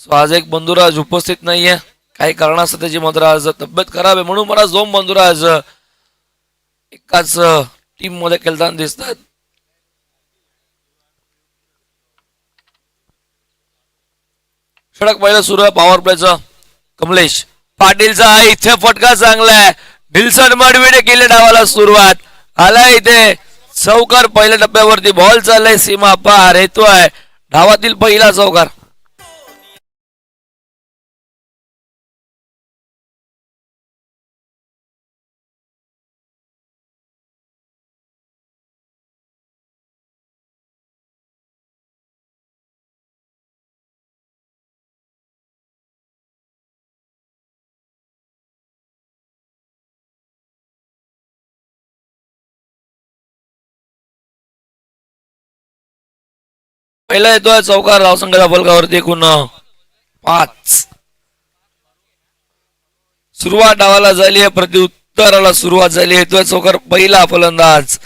आज एक बंधुराज उपस्थित नाहीये. काही कारणास्तव त्याची मात्र आज तब्येत खराब आहे म्हणून मला 2 बंधुराज एकाच टीम मध्ये खेळताना दिसतात. षटक पहिलं सुरू आहे पॉवर प्लेचा. कमलेश पाटीलचा इथे फटका चांगला आहे. निल्सन मडवीने केले डावाला सुरुवात. आला इथे चौकार. पहिल्या टप्प्यावरती बॉल चाललाय सीमा पार. येतोय डावातील पहिला चौकार. पहिला येतोय चौकार धावसंख्या फलकावरती एकूण 5. सुरुवात डावाला झाली आहे. प्रत्युत्तराला सुरुवात झाली. येतोय चौकार पहिला फलंदाज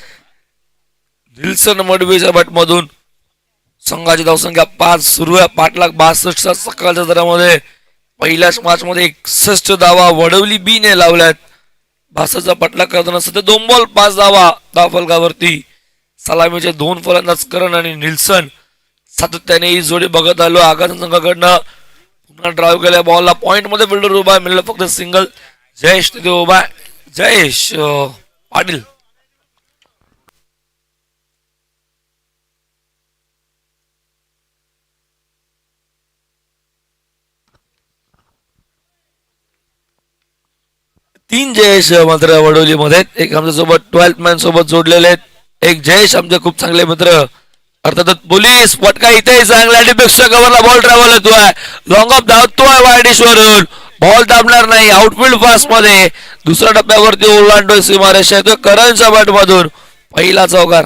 निल्सन मडवीच्या बॅटमधून. संघाची धावसंख्या 5 सुरू आहे. पाटलाग 62 सकाळच्या दरामध्ये पहिल्याच मॅच मध्ये 61 धावा वडवली बी ने लावल्यात. 62चा पाठलाग करताना सध्या 2 बॉल 5 धावा धावफलकावरती. सलामीचे 2 फलंदाज करण आणि निल्सन सातत्याने ही जोडी बघत आलो. आघात संघाकडनं पुन्हा ड्राईव्ह केल्या बॉलला पॉइंट मध्ये फिल्डर उभा आहे. मिळालं फक्त सिंगल. जयेश तिथे उभा आहे. जयेश पाटील तीन जयेश मात्र वडोली मध्ये. एक आमच्या सोबत 12th मॅन सोबत जोडलेले आहेत. एक जयेश आमचे खूप चांगले मित्र अर्थातच पोलीस. पटका इथेही चांगला. डिपेक्सच्या कव्हरला बॉल ट्रॅव्हल होतोय. लॉंग ऑफ धावतोय वायडिशवरून. बॉल दाबणार नाही. आउटफील्ड फास्ट मध्ये दुसऱ्या टप्प्यावरती ओलांडोय सीमारेषा. येतोय करणच्या बॅट मधून पहिला चौकार.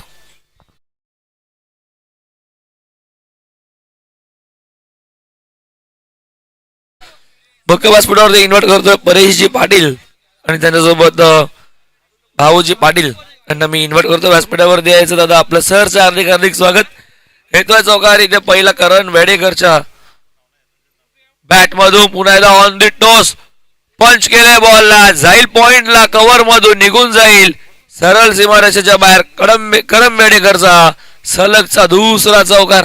बक्केबाज स्पीडवरती इन्व्हर्ट करतोय परेशजी पाटील आणि त्यांच्यासोबत भाऊजी पाटील यांना मी इन्व्हाइट करतो व्यासपीठावरती यायचं. दादा आपलं सरचं हार्दिक हार्दिक स्वागत. येतोय चौकार इथे पहिला करण वेडेकरच्या बॅट मधून. पुन्हा एकदा ऑन दी टोस पंच केले बॉलला. जाईल पॉइंटला. कव्हर मधून निघून जाईल. सरळ सीमारेषेच्या बाहेर. करम वेडेकरचा सलगचा दुसरा चौकार.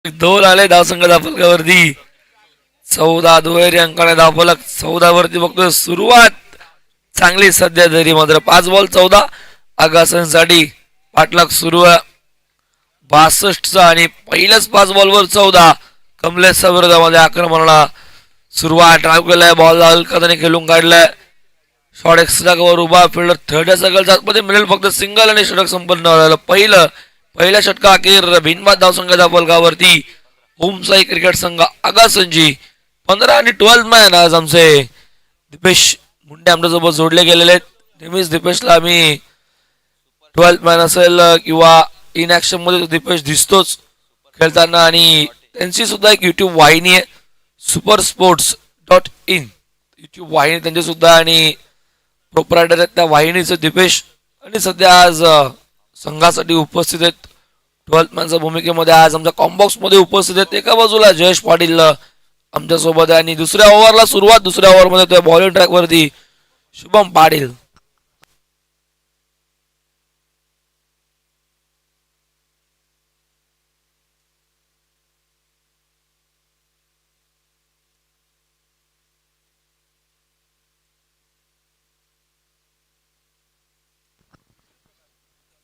दोन आले धावसंघ धावफलकावरती. 14 दुहेरी अंकाने धावफलक 14 वरती बघतोय. सुरुवात चांगली सध्या तरी मात्र 5 बॉल 14 आगासांसाठी पाठलाग सुरू आहे 62चा आणि पहिल्याच 5 बॉलवर 14 कमलेशच्या विरोधामध्ये आक्रमणाला सुरुवात. ड्राईव्ह केलाय. बॉल हलकाने खेळून काढलाय. शॉर्ट एक्स्ट्रा कव्हर उभा. फिल्डर थर्ड सर्कलच्या आतमध्ये मिळेल फक्त सिंगल आणि षटक संपन्न झालं. पहिल्या षटका अखेर बिनबाद धावसंख्याच्या फलकावरती ओमसाई क्रिकेट संघ आगासंजी 15 आणि 12 मॅन. आज आमचे दीपेश मुंडे आमच्यासोबत जोडले गेलेले आहेत. नेहमीच दीपेशला आम्ही 12 मॅन असेल किंवा इन ऍक्शन मध्ये दीपेश दिसतोच खेळताना. आणि त्यांची सुद्धा एक युट्यूब वाहिनी आहे supersports.in युट्यूब वाहिनी त्यांची सुद्धा आणि प्रोप्रायटर आहेत त्या वाहिनीचं दीपेश. आणि सध्या आज संघासाठी उपस्थित आहेत 12 मॅनच्या भूमिकेमध्ये. आज आमच्या कॉम्बॉक्स मध्ये उपस्थित आहेत. एका बाजूला जयेश पाटील आमच्या सोबत आहे आणि दुसऱ्या ओव्हरला सुरुवात. दुसऱ्या ओव्हर मध्ये बॉलिंग ट्रॅक वरती शुभम पाटील.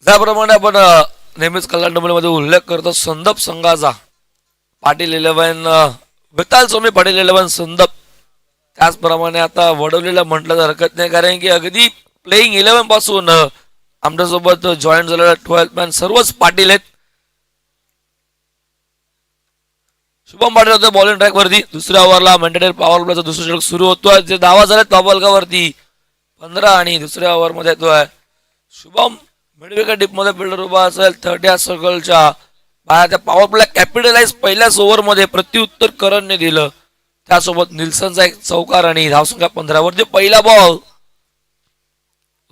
ज्याप्रमाणे आपण नेहमीच कल्याण डोंबिवलीमध्ये उल्लेख करतो संदप संघाचा पाटील 11 विताल सोमी पाटील 11 संदप, त्याचप्रमाणे आता वडवलेला म्हटलं तर हरकत नाही, कारण की अगदी प्लेइंग 11 पासून आमच्यासोबत जॉईन झालेला 12th मॅन सर्वच पाटील आहेत. शुभम पाटील होते बॉलिंग ट्रॅक वरती. दुसऱ्या ओव्हरला मेंटेनर पॉवर प्लेचा दुसरा षटक सुरू होतोय, जे धावा झाले टॉपलकावरती 15 आणि दुसऱ्या ओव्हर मध्ये येतोय शुभम. मिडविकेट डीप मध्ये फिल्डर उभा असेल 30 सर्कलच्या बाहेर. त्या पॉवर प्ले कॅपिटलाइज पहिल्याच ओव्हर मध्ये प्रत्युत्तर करणने दिलं. त्यासोबत निल्सनचा एक चौकार आणि धावसंख्या 15 वरती. पहिला बॉल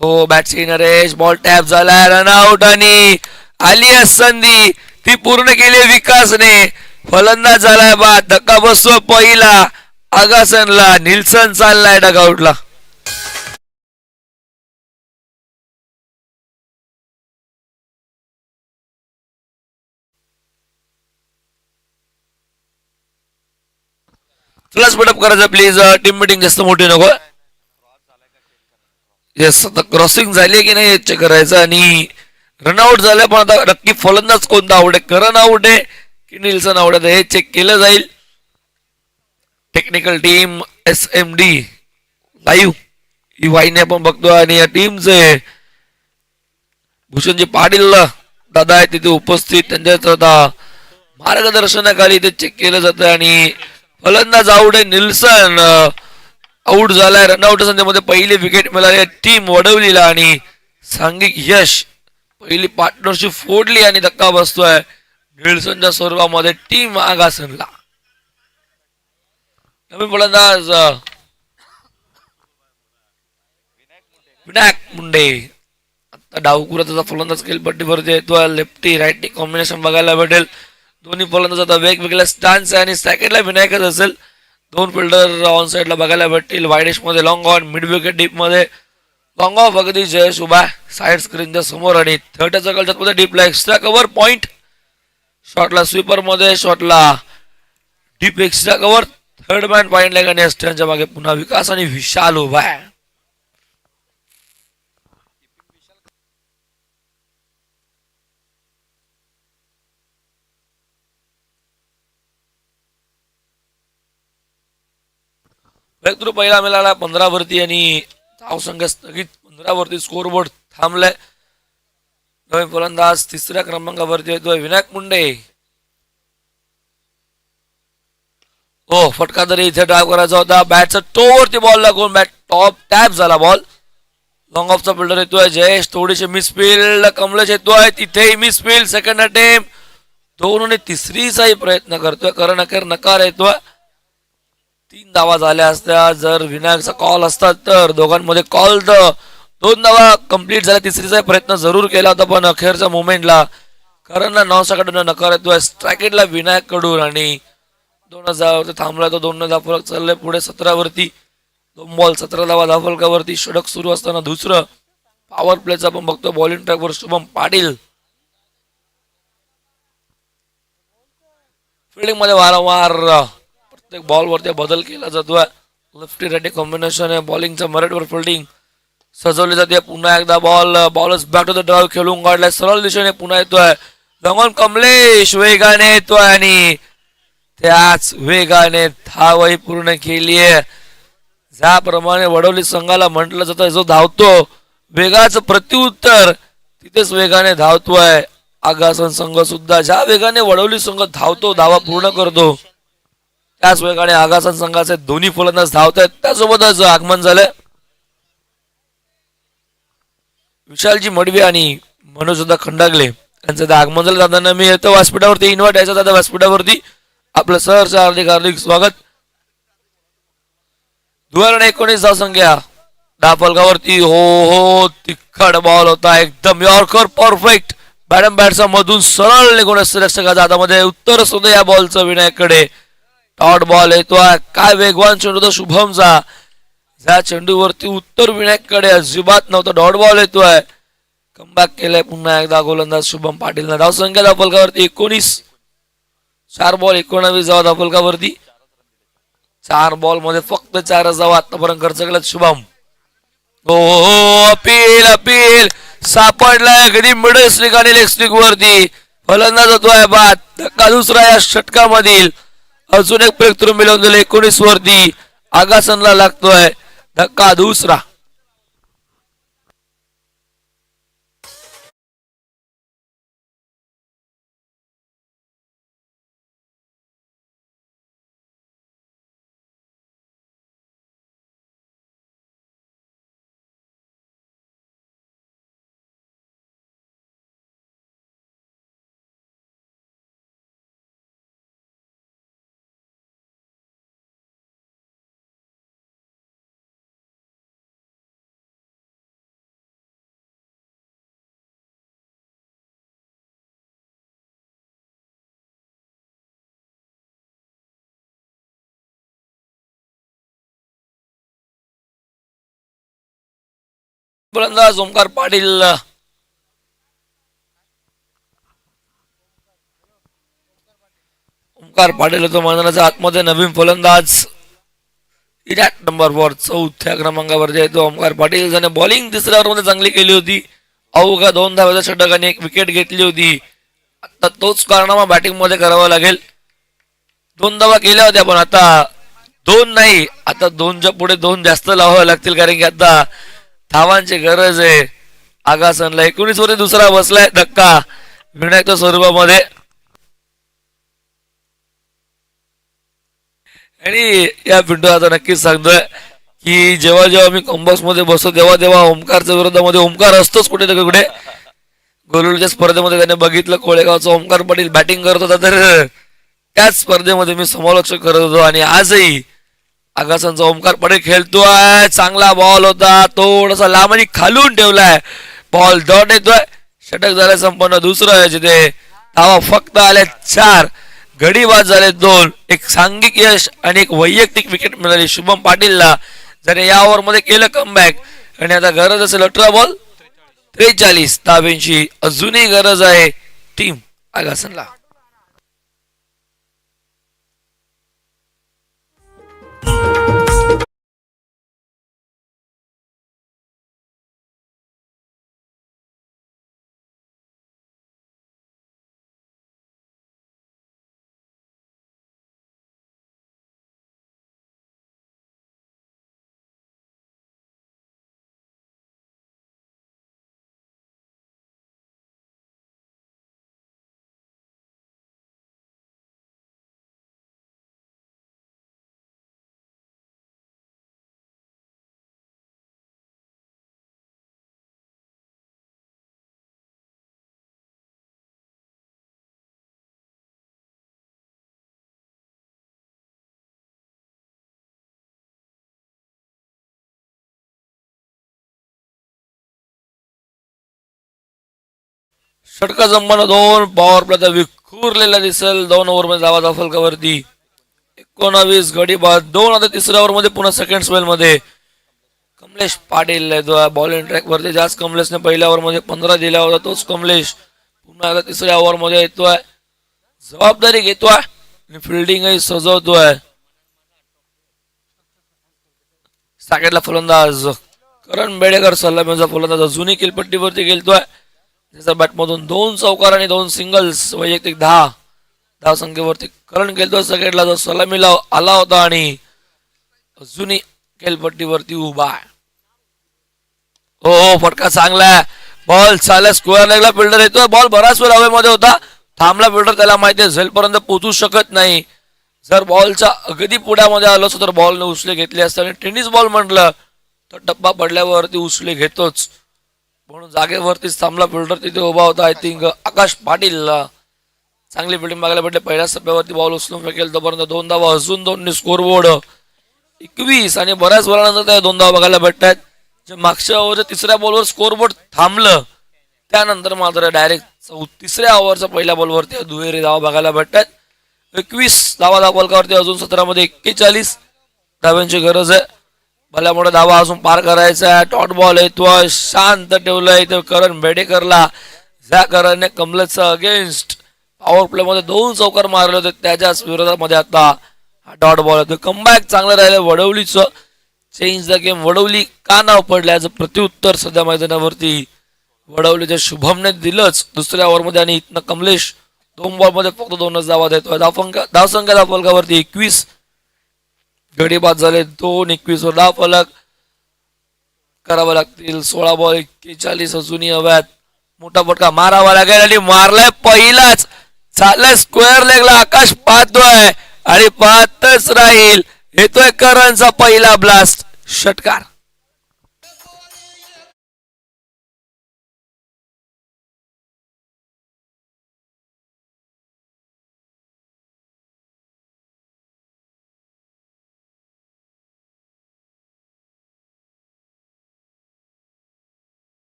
हो बॅट्समॅन नरेश, बॉल टॅप झाला, रनआउट आणि आली आहे संधी, ती पूर्ण केली विकासने. फलंदाज झालाय बाद, धक्का बसतो पहिला आगासनला. निल्सन चाललाय डगआउटला. चला स्पीडअप करायचं प्लीज, टीम मिटिंग जास्त मोठी नको. येस, आता क्रॉसिंग झाली की नाही चेक करायचं. आणि रनआउट झालं, पण आता नक्की फलंदाज कोणता आवडे, करण आवडे की निल्सन आवडत हे चेक केलं जाईल. टेक्निकल टीम SMD लाईव्ह ही वाहिनी आपण बघतो. आणि या टीमचे भूषणजी पाटील दादा आहे तिथे उपस्थित, त्यांच्या मार्गदर्शनाखाली ते चेक केलं जातं. आणि फलंदाज आउट आहे निल्सन, आउट झालाय. रनआउट संधीमध्ये पहिली विकेट मिळाली टीम वडवलीला आणि सांघिक यश. पहिली पार्टनरशिप फोडली आणि धक्का बसतोय निल्सनच्या स्वरूपामध्ये टीम आगासनला. नवीन फलंदाज विनायक मुंडे. आता डावकुरा त्याचा फलंदाज खेळपट्टीवरती येतोय. लेफ्टी राईटी कॉम्बिनेशन बघायला भेटेल. दोन्ही फलंदाज आता वेगवेगळ्या स्टॅन्स आहे आणि सेकंडला विनायकच असेल. दोन फिल्डर ऑन साइडला बघायला भेटतील. वायडिश मध्ये long on, mid wicket deep मध्ये लॉंग ऑफ अगदी जयेश उभा साइड स्क्रीनच्या समोर. आणि थर्ड सर्कलच्या मध्ये डीपला एक्स्ट्रा कव्हर पॉइंट. शॉटला स्वीपर मध्ये, शॉटला deep extra cover. Third man point leg आणि स्टॅनच्या मागे पुन्हा विकास आणि विशाल उभा आहे. ब्रेक थ्रू पहिला मिळाला 15 वरती आणि धावसंख्या स्थगित 15 वरती. स्कोरबोर्ड थांबलाय. नवीन फलंदाज तिसऱ्या क्रमांकावरती येतोय विनायक मुंडे. हो फटका तरी इथे ड्राईव्ह करायचा होता. बॅटचा टो वरती बॉल लागून बॅट टॉप टॅप झाला बॉल. लॉंग ऑफचा फिल्डर येतोय जयेश. थोडीशी मिसफील्ड. कमलेश येतोय तिथेही मिसफील्ड. सेकंड अटेम्प्ट दोन आणि तिसरीचाही प्रयत्न करतोय. करण अखेर नकार येतोय. 3 धावा झाल्या असत्या जर विनायकचा कॉल असता तर. दोघांमध्ये कॉल तर 2 धावा कंप्लीट झाल्या. तिसरीचा प्रयत्न जरूर केला होता पण अखेरच्या मोमेंटला करणला 9 सेकंदांना नकार येतोय. स्ट्रायकेटला विनायक कडून आणि 2 थांबला तो. 2 धावा फरक चाललाय पुढे 17 वरती. 2 बॉल 17 धावा धावफलकावरती. षटक सुरू असताना दुसरं पॉवर प्लेचा आपण बघतो बॉलिंग ट्रॅकवर शुभम पाटील. फिल्डिंग मध्ये वारंवार प्रत्येक बॉल वरती बदल केला जातोय. लेफ्टी राईटी कॉम्बिनेशन आहे. बॉलिंगच्या मराठीवर फिल्डिंग सजवली जाते. पुन्हा एकदा बॉलच बॅक टू द ड्राईव्ह खेळून काढलाय. सरळ दिशेने पुन्हा येतोय लंगॉन. कमलेश वेगाने येतोय आणि त्याच वेगाने धावही पूर्ण केली आहे. ज्याप्रमाणे वडवली संघाला म्हटलं जातं जो धावतो वेगाचं प्रत्युत्तर तिथेच वेगाने धावतोय आगासन संघ सुद्धा. ज्या वेगाने वडवली संघ धावतो, धावा पूर्ण करतो, त्याच वेगाने आगासन संघाचे दोन्ही फलंदाज धावत आहेत. त्यासोबतच आगमन झालंय विशालजी मडवी आणि मनोजदा खंडागले यांचं आगमन झालं. दादांना मी येतो व्यासपीठावरती इन्व्हाइट यायचं. दादा व्यासपीठावरती आपलं सहर्ष हार्दिक हार्दिक स्वागत. 2019 धावसंख्या धावफलकावरती. हो तिखट बॉल होता एकदम यॉर्कर परफेक्ट. बॅट्सचा मधून सरळ निघून रक्षकाच्या हातामध्ये उत्तर सुद्धा या बॉलचं विनायककडे. डॉट बॉल येतोय. काय वेगवान चेंडू होता शुभमचा. ज्या चेंडूवरती उत्तर विनायककडे अजिबात नव्हतं. डॉट बॉल येतोय. कमबॅक केलंय पुन्हा एकदा गोलंदाज शुभम पाटील. धावसंख्या धावफलकावरती 19. 4 बॉल 19 धावा धावफलकावरती. 4 बॉल मध्ये फक्त 4 धावा आतापर्यंत खर्च केल्यात शुभम. हो, अपील अपील सापडलाय कधी मिडल स्ट्रिक आणि लेग स्ट्रिक वरती फलंदाज होतोय बाद. धक्का दुसरा या षटकामधील. अजून एक ब्रेक मिळवून दिले 19 वरती. आगासनला लागतोय धक्का दुसरा. फलंदाज ओमकार पाटील. ओमकार पाटील होतो मैदानाच्या आतमध्ये नवीन फलंदाज. इरॅट नंबर 4 चौथ्या क्रमांकावरती येतो ओमकार पाटील. ज्याने बॉलिंग तिसऱ्या ओव्हरमध्ये चांगली केली होती. अवघा 2 धावाच्या षटकाने 1 विकेट घेतली होती. आता तोच कारनामा बॅटिंग मध्ये करावा लागेल. 2 धावा केल्या होत्या पण आता 2 नाही, आता 2च्या पुढे 2 जास्त लावावे लागतील कारण की आता धावांची गरज आहे. आगासनला 19 वरती दुसरा बसलाय धक्का निर्णायक स्वरूपामध्ये. आणि या पिंटू आता नक्कीच सांगतोय की जेव्हा जेव्हा मी कॉम्बॉक्स मध्ये बसतो तेव्हा तेव्हा ओमकारच्या विरोधामध्ये ओमकार असतोच कुठे ना कुठे. गोलुलच्या स्पर्धेमध्ये त्याने बघितलं कोळेगावचा ओमकार पाटील बॅटिंग करत होता तर त्याच स्पर्धेमध्ये मी समालोचन करत होतो. आणि आजही आगासनचा ओमकार पाटील खेळतोय. चांगला बॉल होता, थोडासा लांब आणि खालून ठेवलाय. बॉल डॉट येतोय. षटक झालं संपन्न दुसरं आहे जिथे धावा फक्त आले 4. गडी बाद झाले 2. एक सांघिक यश आणि एक वैयक्तिक विकेट मिळाली शुभम पाटीलला. ज्याने या ओव्हर मध्ये केलं कमबॅक. आणि आता गरज असेल 18 बॉल 43 धाब्यांची. अजूनही गरज आहे टीम आगासनला. षटका जमवाना 2 पॉवर प्ले विखुरलेला दिसेल. 2 ओव्हर मध्ये धावा फलकावरती 19 गडी बाद 2. आता तिसऱ्या ओव्हर मध्ये पुन्हा सेकंड स्पेल मध्ये कमलेश पाटील येतो बॉलिंग ट्रॅक वरती. ज्याच कमलेशने पहिल्या ओव्हर मध्ये 15 दिला होता तोच कमलेश पुन्हा आता तिसऱ्या ओव्हर मध्ये येतोय. जबाबदारी घेतोय आणि फिल्डिंगही सजवतोय. साकेटला फलंदाज करण बेडेकर सलामीचा फलंदाज अजूनही किलपट्टीवरती गेलतोय. त्याच्या बॅटमधून 2 चौकार आणि 2 सिंगल्स वैयक्तिक 10 धावसंख्येवरती करण खेळतोय. सगळ्याला जो सलामीला आला होता आणि अजूनही खेळपट्टीवरती उभा आहे. हो फटका चांगला बॉल चालला स्क्वेअर लेगला फिल्डर येतोय. बॉल बराच वेळ हवेमध्ये होता. थांबला फिल्डर. त्याला माहिती आहे झेलपर्यंत पोहोचू शकत नाही. जर बॉलच्या अगदी पुढ्यामध्ये आलो असतो तर बॉलने उचले घेतले असते. आणि टेनिस बॉल म्हटलं तर टप्पा पडल्यावरती उचले घेतोच म्हणून जागेवरतीच थांबला फिल्डर तिथे उभा होता. आय थिंक आकाश पाटील चांगली फिल्डिंग बघायला भेटले. पहिल्या टप्प्यावरती बॉल उचलून फेकेल तोपर्यंत 2 धावा अजून 2 स्कोरबोर्ड 21. आणि बऱ्याच वेळानंतर त्या 2 धावा बघायला भेटतात. जे मागच्या ओव्हरच्या तिसऱ्या बॉलवर स्कोरबोर्ड थांबलं त्यानंतर मात्र डायरेक्ट तिसऱ्या ओव्हरच्या पहिल्या बॉलवरती दुहेरी धावा बघायला भेटतात. 21 धावा फलकावरती अजून 17 मध्ये 41 धाव्यांची गरज आहे. भल्यामुळे धावा अजून पार करायचा आहे. टॉट बॉल येतोय शांत ठेवलंय ते करण बेडेकरला. ज्या करणने कमलेशचा अगेन्स्ट पॉवर प्ले मध्ये 2 चौकार मारले होते त्याच्याच विरोधामध्ये आता हा डॉट बॉल येतो. कमबॅक चांगलं राहिलं वडवलीचं. चेंज द गेम वडवली का नाव पडलं याचं प्रत्युत्तर सध्या मैदानावरती वडवलीच्या शुभमने दिलंच दुसऱ्या ओव्हरमध्ये आणि इथनं कमलेश 2 बॉलमध्ये फक्त 2च धावा देतोय. धावसंख्या फलकावरती 21 गडी बाद झाले 2-21 वर धाव फलक करावं लागतील. 16 बॉल 41 अजूनही हव्यात. मोठा फटका मारावा लागेल आणि मारलाय पहिलाच. चाललाय स्क्वेअर लेगला आकाश पाहतोय आणि पाहतच राहील. येतोय करणचा पहिला ब्लास्ट षटकार.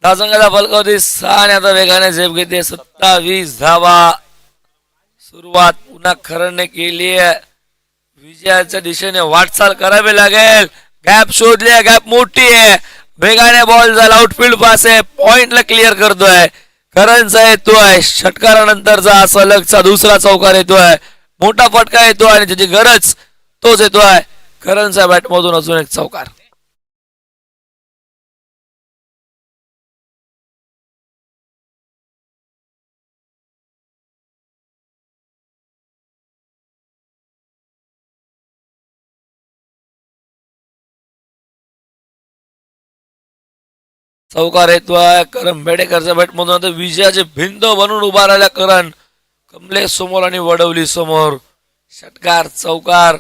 धावसंख्याच्या फलकावरती 6 आणि आता वेगाने झेप घेते 27 धावा. सुरुवात पुन्हा खरडने केली आहे. विजयाच्या दिशेने वाटचाल करावी लागेल. गॅप शोधली, गॅप मोठी आहे. वेगाने बॉल झाला आउटफील्ड पास आहे. पॉइंटला क्लिअर करतोय. करणचा येतोय षटकारानंतरचा सलगचा दुसरा चौकार येतोय. मोठा फटका येतोय आणि त्याची गरज तोच येतोय. करणचा बॅटमधून अजून एक चौकार. चौकार येतोय. करण बेडेकरच्या बॅटमधून आता विजयाचे भिंत बनून उभा राहिला करण. कमलेश समोर आणि वडवली समोर. षटकार चौकार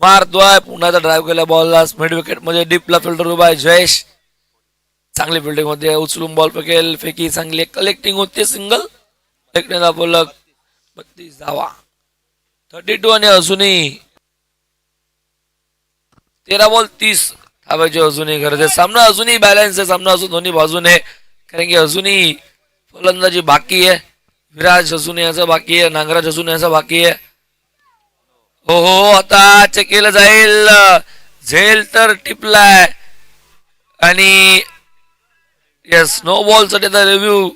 मारतोय. पुन्हा ड्राईव्ह केला बॉलला मिड विकेट मध्ये डीपला फिल्डर उभा आहे जयेश. चांगली फिल्डिंग मध्ये उचलून बॉल फेकेल. फेकी चांगली कलेक्टिंग होते. सिंगल एकट्याला फलक 32 धावा 32 आणि अजूनही 13 बॉल 30 धावायचे अजूनही गरज आहे. सामना अजूनही बॅलन्स आहे. सामना अजून दोन्ही बाजूने कारण की अजूनही फलंदाजी बाकी आहे. विराज अजून याचा बाकी आहे. नागराज अजून याचा बाकी आहे. हो हो आता चेक केलं जाईल. झेल तर टिपलाय आणि यस नो बॉल साठी रिव्ह्यू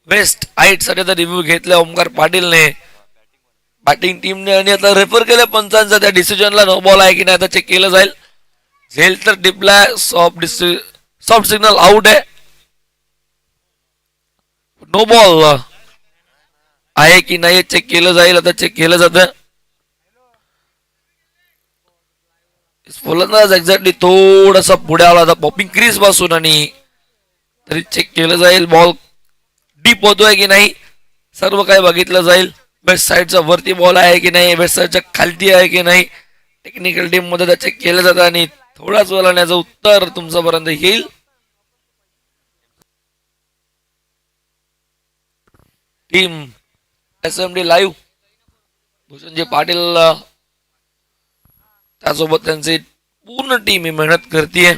वेस्ट हाईट साठी रिव्ह्यू घेतला ओमकार पाटीलने बॅटिंग टीमने आणि आता रेफर केलं पंचांचा त्या डिसिजनला नो बॉल आहे की नाही आता चेक केलं जाईल. झेल तर टिपलाय. सॉफ्ट सिग्नल आउट आहे. नो बॉल आहे की नाही चेक केलं जाईल. आता चेक केलं जातं. फलंदाज एक्झॅक्टली थोडासा पुढे आला होता पॉपिंग क्रीज पासून आणि तरी चेक केलं जाईल. बॉल डीप होतोय की नाही सर्व काही बघितलं जाईल. वेस्ट साईडचा वरती बॉल आहे की नाही वेस्ट साईडच्या खालती आहे की नाही टेक्निकल टीम मध्ये चेक केलं जातं आणि थोड्याच वेळाने याचं उत्तर तुमच्यापर्यंत येईल. टीम SMD लाईव्ह भूषणजी पाटील त्यासोबत त्यांची पूर्ण टीम ही मेहनत करते.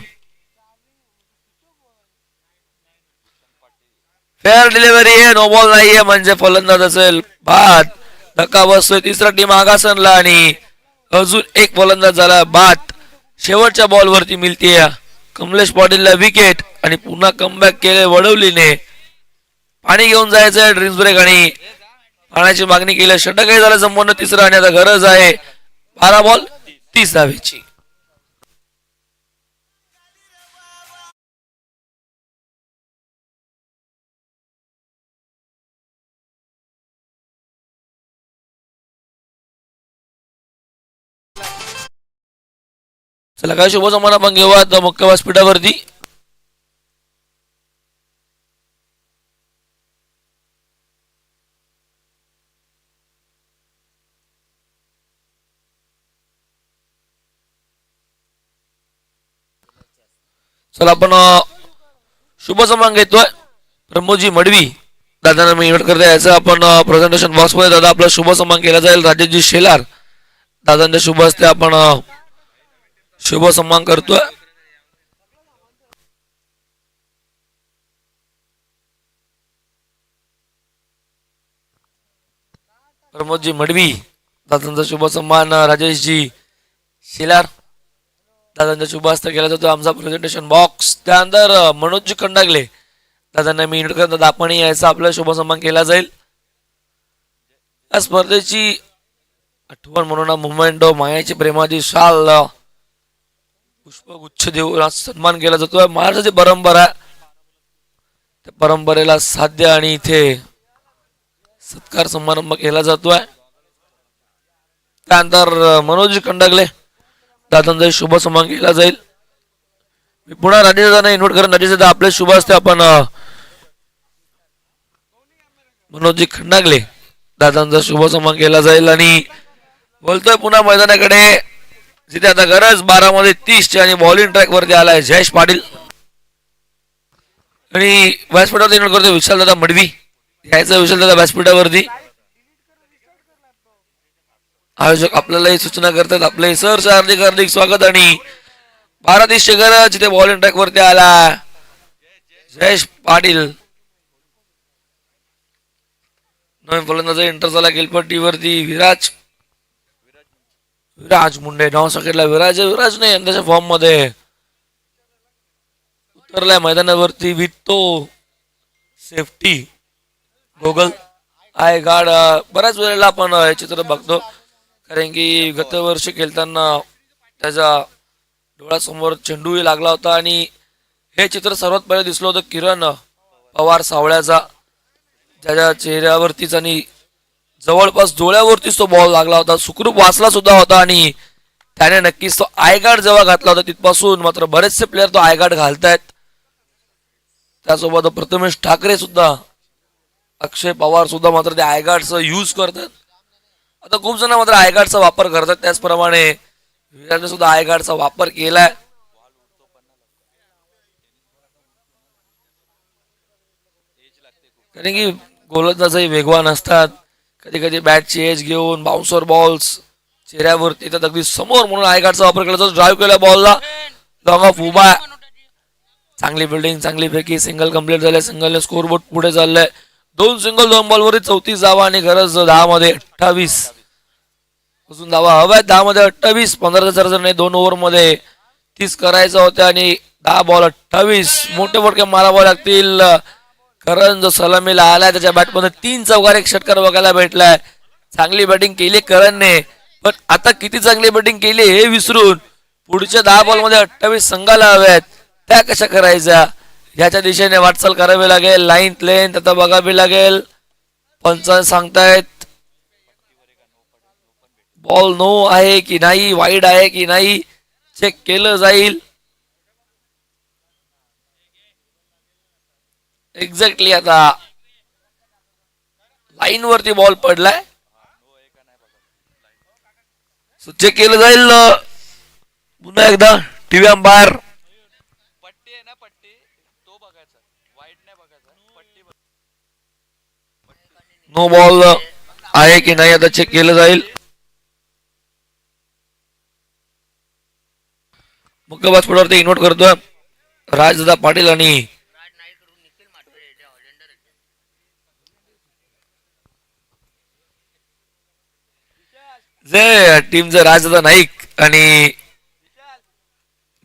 फेअर डिलिव्हरी आहे. नो बॉल नाहीये म्हणजे फलंदाज असेल बाद. धक्का बसतोय. तिसरा टीम आगासनला आणि अजून एक फलंदाज झाला बाद. शेवटच्या बॉल वरती मिळते कमलेश पाटीलला विकेट आणि पुन्हा कमबॅक केले वडवलीने. पाणी घेऊन जायचंय ड्रिंक्स ब्रेक आणि पाण्याची मागणी केली. षटकही झालं संपूर्ण तिसरा आणि आता गरज आहे 12 बॉल 30 धावेची. चला काय शुभ समाना आपण घेऊ आता मुख्य व्यासपीठावरती. चला आपण शुभ समान घेतोय. प्रमोदजी मडवी दादांना मी इन्व्हाइट करतोय. याचं आपण प्रेझेंटेशन बॉक्स मध्ये दादा आपला शुभ समान केला जाईल. राजेशजी शेलार दादांच्या शुभ हस्ते आपण शुभ सन्मान करतोय. प्रमोदजी मडवी, दादांचा शुभ सन्मान राजेशजी शेलार, दादांचा शुभ हस्त केला जातो आमचा प्रेझेंटेशन बॉक्स. त्यानंतर मनोजजी खंडागले, दादांना मी इन्व्हाइट करतात, आपण यायचा आपला शुभ सन्मान केला जाईल. या स्पर्धेची आठवण म्हणून मुवमेंट मायाची प्रेमाची शाल पुष्पगुच्छ देऊन सन्मान केला जातोय. महाराष्ट्राची परंपरा, त्या परंपरेला साध्य आणि इथे सत्कार समारंभ केला जातोय. त्यानंतर मनोज खंडागले, दादांचा शुभ सन्मान केला जाईल. मी पुन्हा राजेशदादांना इन्व्हाइट करून राजेशदादा आपले शुभ असते आपण मनोजी खंडागले, दादांचा शुभ सन्मान केला जाईल. आणि बोलतोय पुन्हा मैदानाकडे जिथे आता गरज 12 मध्ये 30 आणि बॉलिंग ट्रॅक वरती आलाय जयेश पाटील आणि व्यासपीठावरती इन्व्हाइट करतोय विशालदादा मडवी, यायचं विशालदादा व्यासपीठावरती. आयोजक आपल्यालाही सूचना करतात, आपले सर हार्दिक हार्दिक स्वागत. आणि 12-30 गरज जिथे बॉलिंग ट्रॅक वरती आला जयेश पाटील. नवीन फलंदाज एंटर झाला गेलपट्टीवरती विराज मुंडे, नाव सांगितलं विराज नाही यंदाच्या फॉर्म मध्ये उतरलाय मैदानावरती विथ तो सेफ्टी गोगल आय गार्ड. बऱ्याच वेळेला आपण हे चित्र बघतो, कारण की गत वर्षी खेळताना त्याच्या डोळ्यासमोर चेंडूही लागला होता. आणि हे चित्र सर्वात पहिले दिसलं होतं किरण पवार सावळ्याचा, ज्याच्या चेहऱ्यावरतीच आणि जवळपास डोळ्यावरतीच तो बॉल लागला होता. सुखरूप वाचला सुद्धा होता आणि त्याने नक्कीच तो आयगार्ड जेव्हा घातला होता तिथपासून मात्र बरेचसे प्लेयर तो आयगार्ड घालतायत. त्यासोबत प्रथमेश ठाकरे सुद्धा, अक्षय पवार सुद्धा मात्र ते आयगार्डचा यूज करतात. आता खूप जण मात्र आयगार्डचा वापर करतात, त्याचप्रमाणे विराटने सुद्धा आयगार्डचा वापर केलाय. कारण की गोलंदाजही वेगवान असतात, कधी कधी बॅटची एज घेऊन बाउन्सर बॉल्स चेहऱ्यावरती येतात अगदी समोर, म्हणून आयगार्डचा वापर केला जातो. ड्राईव्ह केला बॉलला, लॉंग ऑफ उभा, चांगली बिल्डिंग, चांगली पैकी सिंगल कंप्लीट झाले. सिंगलने स्कोर बोर्ड पुढे चाललंय. 2 सिंगल 2 बॉलवर 34 धावा आणि गरज 10 मध्ये 28 अजून धावा हव्यात. 10 मध्ये 28, 15 जर नाही 2 ओव्हर मध्ये 30 करायचं होतं आणि 10 बॉल 28 मोठे मोठे मारावे लागतील. करण जो सलामीला आलाय त्याच्या बॅटमध्ये 3 चौकार 1 षटकार बघायला भेटलाय. चांगली बॅटिंग केली करणने, पण आता किती चांगली बॅटिंग केली हे विसरून पुढच्या 10 बॉल मध्ये 28 संघाला हव्यात, त्या कशा करायच्या याच्या दिशेने वाटचाल करावी लागेल. लाईन लेंथ आता बघावी लागेल. पंच सांगतायत बॉल नो आहे की नाही, वाईड आहे की नाही चेक केलं जाईल. एक्झॅक्टली आता लाईन वरती बॉल पडलाय, चेक केलं जाईल. पुन्हा एकदा टीव्ही अंपायर नो बॉल आहे की नाही आता चेक केलं जाईल. मुक्काबाजपडावरती इन्व्हाइट करतोय राजदादा पाटील आणि जे टीमचे राजदादा नाईक आणि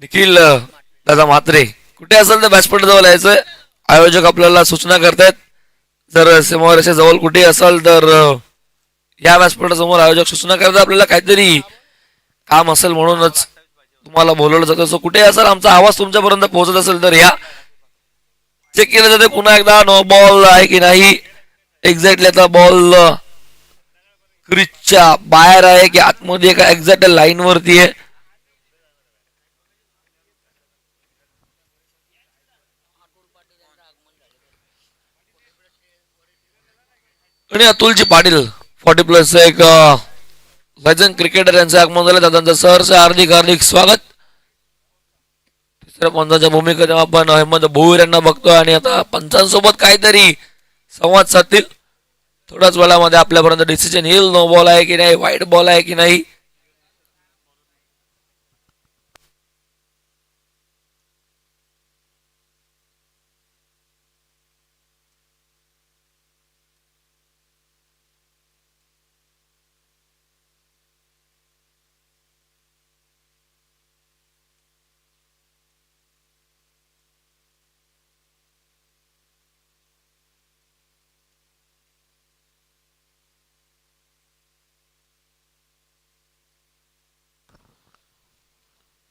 निखिल दादा म्हात्रे. कुठे असेल तर बॅट्सपट जवळ यायचं, आयोजक आपल्याला सूचना करतायत. जर समोरच्या जवळ कुठे असाल तर या व्यासपीठासमोर आयोजक सूचना करतात, आपल्याला काहीतरी काम असेल म्हणूनच तुम्हाला बोलवलं जातं. सो कुठे असेल आमचा आवाज तुमच्यापर्यंत पोहोचत असेल तर या. चेक केलं जाते पुन्हा एकदा नो बॉल आहे की नाही. एक्झॅक्टली आता बॉल क्रिचच्या बाहेर आहे की आतमध्ये का एक्झॅक्ट लाईन वरती आहे. आणि अतुलजी पाटील 40+ एक लेजंड क्रिकेटर यांचं आगमन झालं. दादांचं सहर्ष हार्दिक हार्दिक स्वागत. तिसऱ्या पंचांच्या भूमिकेत आपण अहमद भोईर यांना बघतोय आणि आता पंचांसोबत काहीतरी संवाद साधतील. थोड्याच वेळामध्ये आपल्यापर्यंत डिसिजन येईल. नो बॉल आहे की नाही, वाईट बॉल आहे की नाही.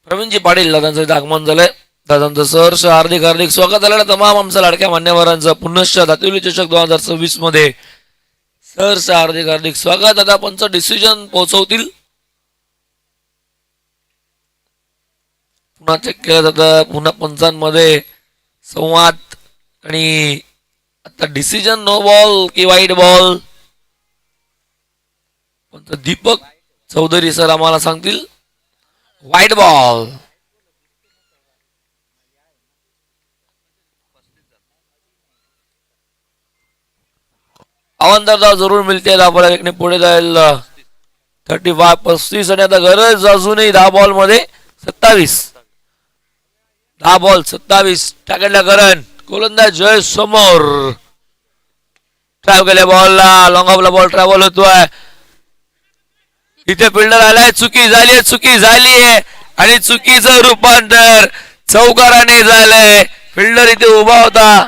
प्रवीणजी पाटील दादांचं इथं आगमन झालंय. दादांचं सहर्ष हार्दिक हार्दिक स्वागत झालेलं तमाम आमच्या लाडक्या मान्यवरांचं पुनश्च दातिवली चषक 2026 मध्ये सहर्ष हार्दिक हार्दिक स्वागत. दादा पंच डिसिजन पोहोचवतील. पुन्हा चेक केलं जातं, पुन्हा पंचांमध्ये संवाद आणि आता डिसिजन नो बॉल की वाईट बॉल पंच दीपक चौधरी सर आम्हाला सांगतील. वाईट बॉल. अवंतरदाव जरूर मिळते. धावफलक एकने पुढे जाईल. 35 आणि आता गरज अजूनही 10 बॉल मध्ये 27. 10 बॉल 27 टाकल्या करण गोलंदाज जय समोर ट्रॅव्ह केल्या बॉलला. लॉंग ऑफला बॉल ट्रॅव्हल होतोय. इथे फिल्डर आलाय. चुकी झालीये आणि चुकीचं रूपांतर चौकाराने झालंय. फिल्डर इथे उभा होता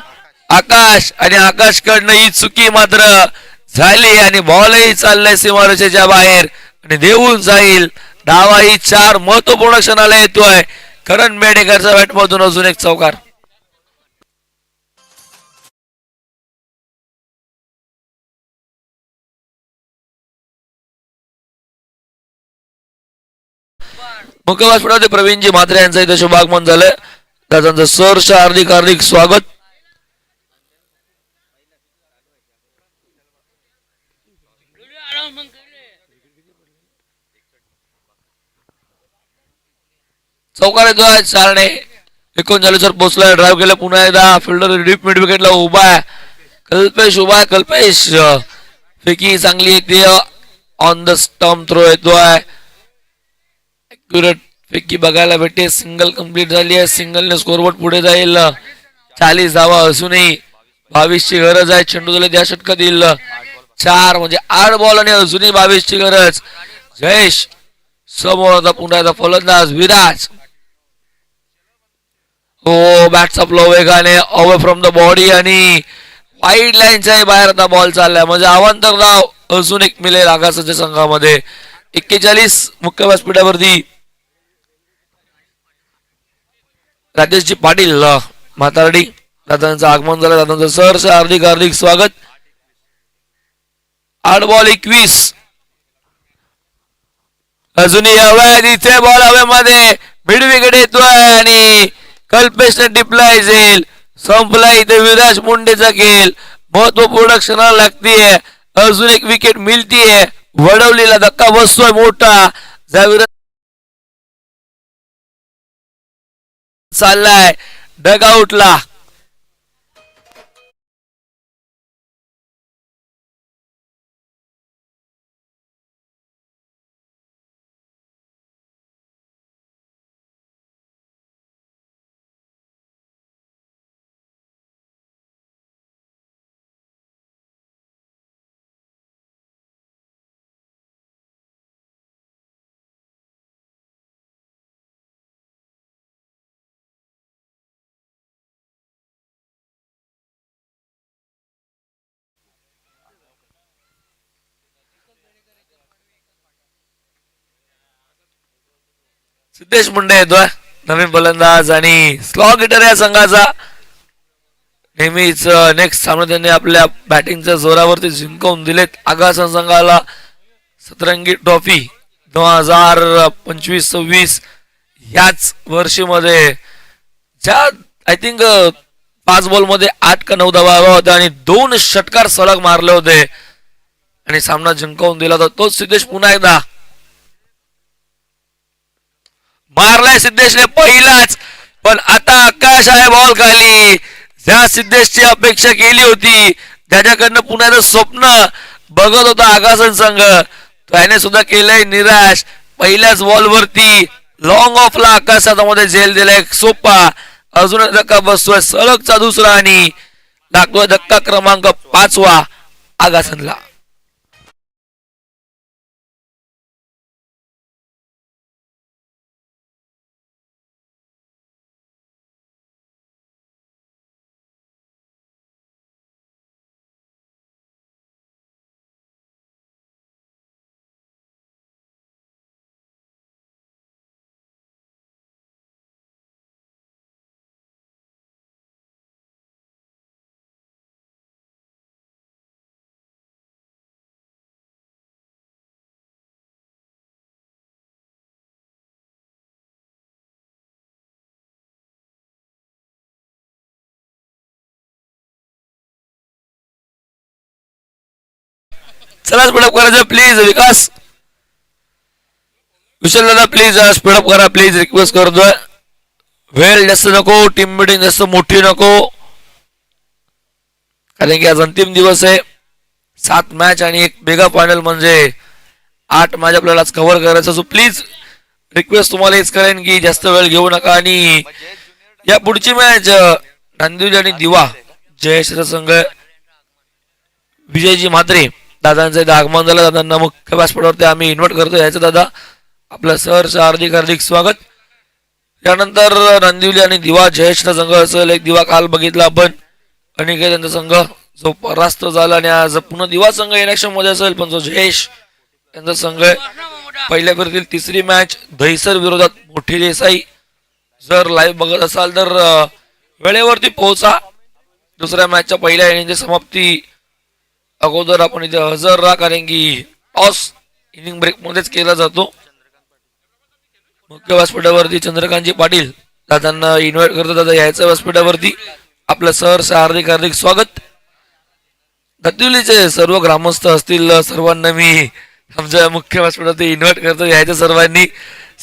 आकाश आणि आकाश कडनं ही चुकी मात्र झाली आणि बॉलही चाललाय सीमारेषेच्या बाहेर आणि देऊन जाईल. धावाही 4 महत्वपूर्ण क्षणाला येतोय. करण मेडेकरच्या बॅटमधून अजून एक चौकार. मुख्य व्यासपीठावरती प्रवीणजी म्हात्रे यांचं इथे शुभागमन झालंय. दादांचं सहर्ष हार्दिक हार्दिक स्वागत. चौकार येतोय. 4ने 39 वर पोहोचलाय. ड्राईव्ह केलं पुन्हा एकदा. फिल्डर डीप मिड विकेटला उभा आहे. कल्पेश उभा आहे. कल्पेश फेकी चांगली येते. ऑन द स्टंप थ्रो येतोय. ॲक्युरेट फेकी बघायला भेटते. सिंगल कंप्लीट झाली आहे. सिंगलने स्कोरबोर्ड पुढे जाईल. 40 धावा असूनही 22 ची गरज आहे. चेंडू झाले त्या षटकातील 4 म्हणजे 8 बॉल आणि अजूनही 22 ची गरज. जयेश समोर आता पुन्हा एकदा फलंदाज विराज. हो बॅट्स आपलं वेगाने अवे फ्रॉम द बॉडी आणि वाईड लाईनच्या बाहेर आता बॉल चाललाय म्हणजे अवांतर धाव अजून एक मिळेल आकाशाच्या संघामध्ये. 41 मुख्य व्यासपीठावरती राजेशजी पाटील म्हातारडी दादांचं आगमन झालं. दादांचं सहर्ष हार्दिक हार्दिक स्वागत. 8 बॉल 21 अजूनही हवाय. इथे बॉल हवेमध्ये मिड विकेट येतोय आणि कल्पेशने डिप्लाय जाईल. संपला इथे विराज मुंडेचा खेळ. महत्वपूर्ण क्षणाला लागतीये. अजून एक विकेट मिळतीये. वडवलीला धक्का बसतोय मोठा. चाललाय डग आउटला. सिद्धेश मुंडे येतोय नवीन फलंदाज आणि स्लॉग हिटर या संघाचा. नेहमीच नेक्स्ट सामना त्यांनी आपल्या बॅटिंगच्या जोरावरती जिंकवून दिलेत आगासन संघाला. सतरंगी ट्रॉफी 2025-26 याच वर्षीमध्ये ज्या आय थिंक 5 बॉल मध्ये 8 का 9 धावा हव्या होत्या आणि 2 षटकार सलग मारले होते आणि सामना जिंकवून दिला होता. तोच सिद्धेश पुन्हा एकदा मारलाय सिद्धेशने पहिलाच. पण आता आकाश आहे बॉल खाली. ज्या सिद्धेशची अपेक्षा केली होती त्याच्याकडनं पुन्हा स्वप्न बघत होता आकाशन संघ त्याने सुद्धा केलंय निराश. पहिल्याच बॉलवरती लॉंग ऑफला आकाशामध्ये झेल दिलाय सोपा. अजून धक्का बसतोय सलगचा दुसरा आणि लागतोय धक्का क्रमांक 5वा आकाशनला. चला स्पीडअप करायचं प्लीज विकास विशाल दादा प्लीज स्पीडअप करा प्लीज रिक्वेस्ट करतोय वेळ जास्त नको टीम मिटिंग जास्त मोठी नको कारण की आज अंतिम दिवस आहे 7 मॅच आणि एक मेगा फायनल म्हणजे 8 मॅच आपल्याला कव्हर करायचं सो प्लीज रिक्वेस्ट तुम्हाला हेच करेन की जास्त वेळ घेऊ नका आणि या पुढची मॅच नांदिवली आणि दिवा जयश्री संघ विजयजी म्हात्रे दादांचं इथं आगमन झालं दादांना मुख्य व्यासपीठावरती आम्ही इन्व्हाइट करतो याचं दादा आपलं सहर्ष हार्दिक हार्दिक स्वागत त्यानंतर नांदिवली आणि दिवा जयश्री संघ असेल एक दिवा काल बघितला आपण अनिकेत यांचा संघ जो परास्त झाला आणि आज पुन्हा दिवा संघ इलेक्शन मध्ये असेल पण जो जयेश यांचा संघ पहिल्या फेरीतील तिसरी मॅच दहिसर विरोधात मोठी देसाई जर लाईव्ह बघत असाल तर वेळेवरती पोहोचा दुसऱ्या मॅचच्या पहिल्या इनिंगची समाप्ती अगोदर आपण इथे हजर राहा कारण की टॉस इनिंग ब्रेक मध्येच केला जातो मुख्य व्यासपीठावरती चंद्रकांतजी पाटील दादांना इन्व्हाइट करतो दादा यायचं व्यासपीठावरती आपलं सहर्ष हार्दिक हार्दिक स्वागत दत्तिवलीचे सर्व ग्रामस्थ असतील सर्वांना मी आमच्या मुख्य व्यासपीठावरती इन्व्हाइट करतो यायचं सर्वांनी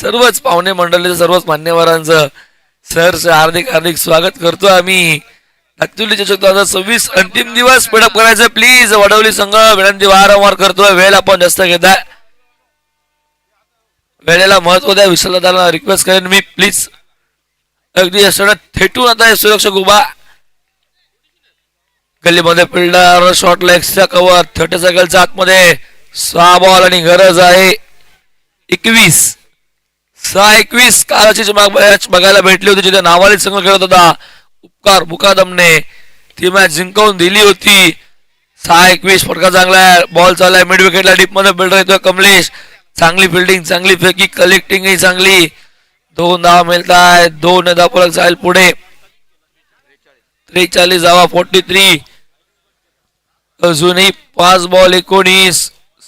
सर्वच पाहुणे मंडळीचं सर्वच मान्यवरांचं सहर्ष हार्दिक हार्दिक स्वागत करतो आम्ही दत्तिवली चषक 2026 अंतिम दिवस स्पीडअप करायचं प्लीज वडवली संघ विनंती वारंवार करतोय वेळ आपण जास्त घेताय वेळेला महत्व द्या विशालदाला रिक्वेस्ट करेन मी प्लीज अगदी असं थेटून आता सुरक्षक उभा गल्लीमध्ये फिल्डर शॉर्ट लेगचा कव्हर 30 सेकंडच्या आतमध्ये 6 बॉल आणि गरज आहे 21 कालची मॅच बघायला भेटली होती जिथे नावाली संघ खेळत होता उपकार मुकादमने ती मॅच जिंकवून दिली होती 6-21 फटका चांगला आहे बॉल चाललाय मिड विकेटला डीप मध्ये फिल्डर येतोय कमलेश चांगली फिल्डिंग चांगली फेकी कलेक्टिंग ही चांगली 2 धावा मिळताय 2 धावा जाईल पुढे 43 धावा 43 अजूनही 5 बॉल 19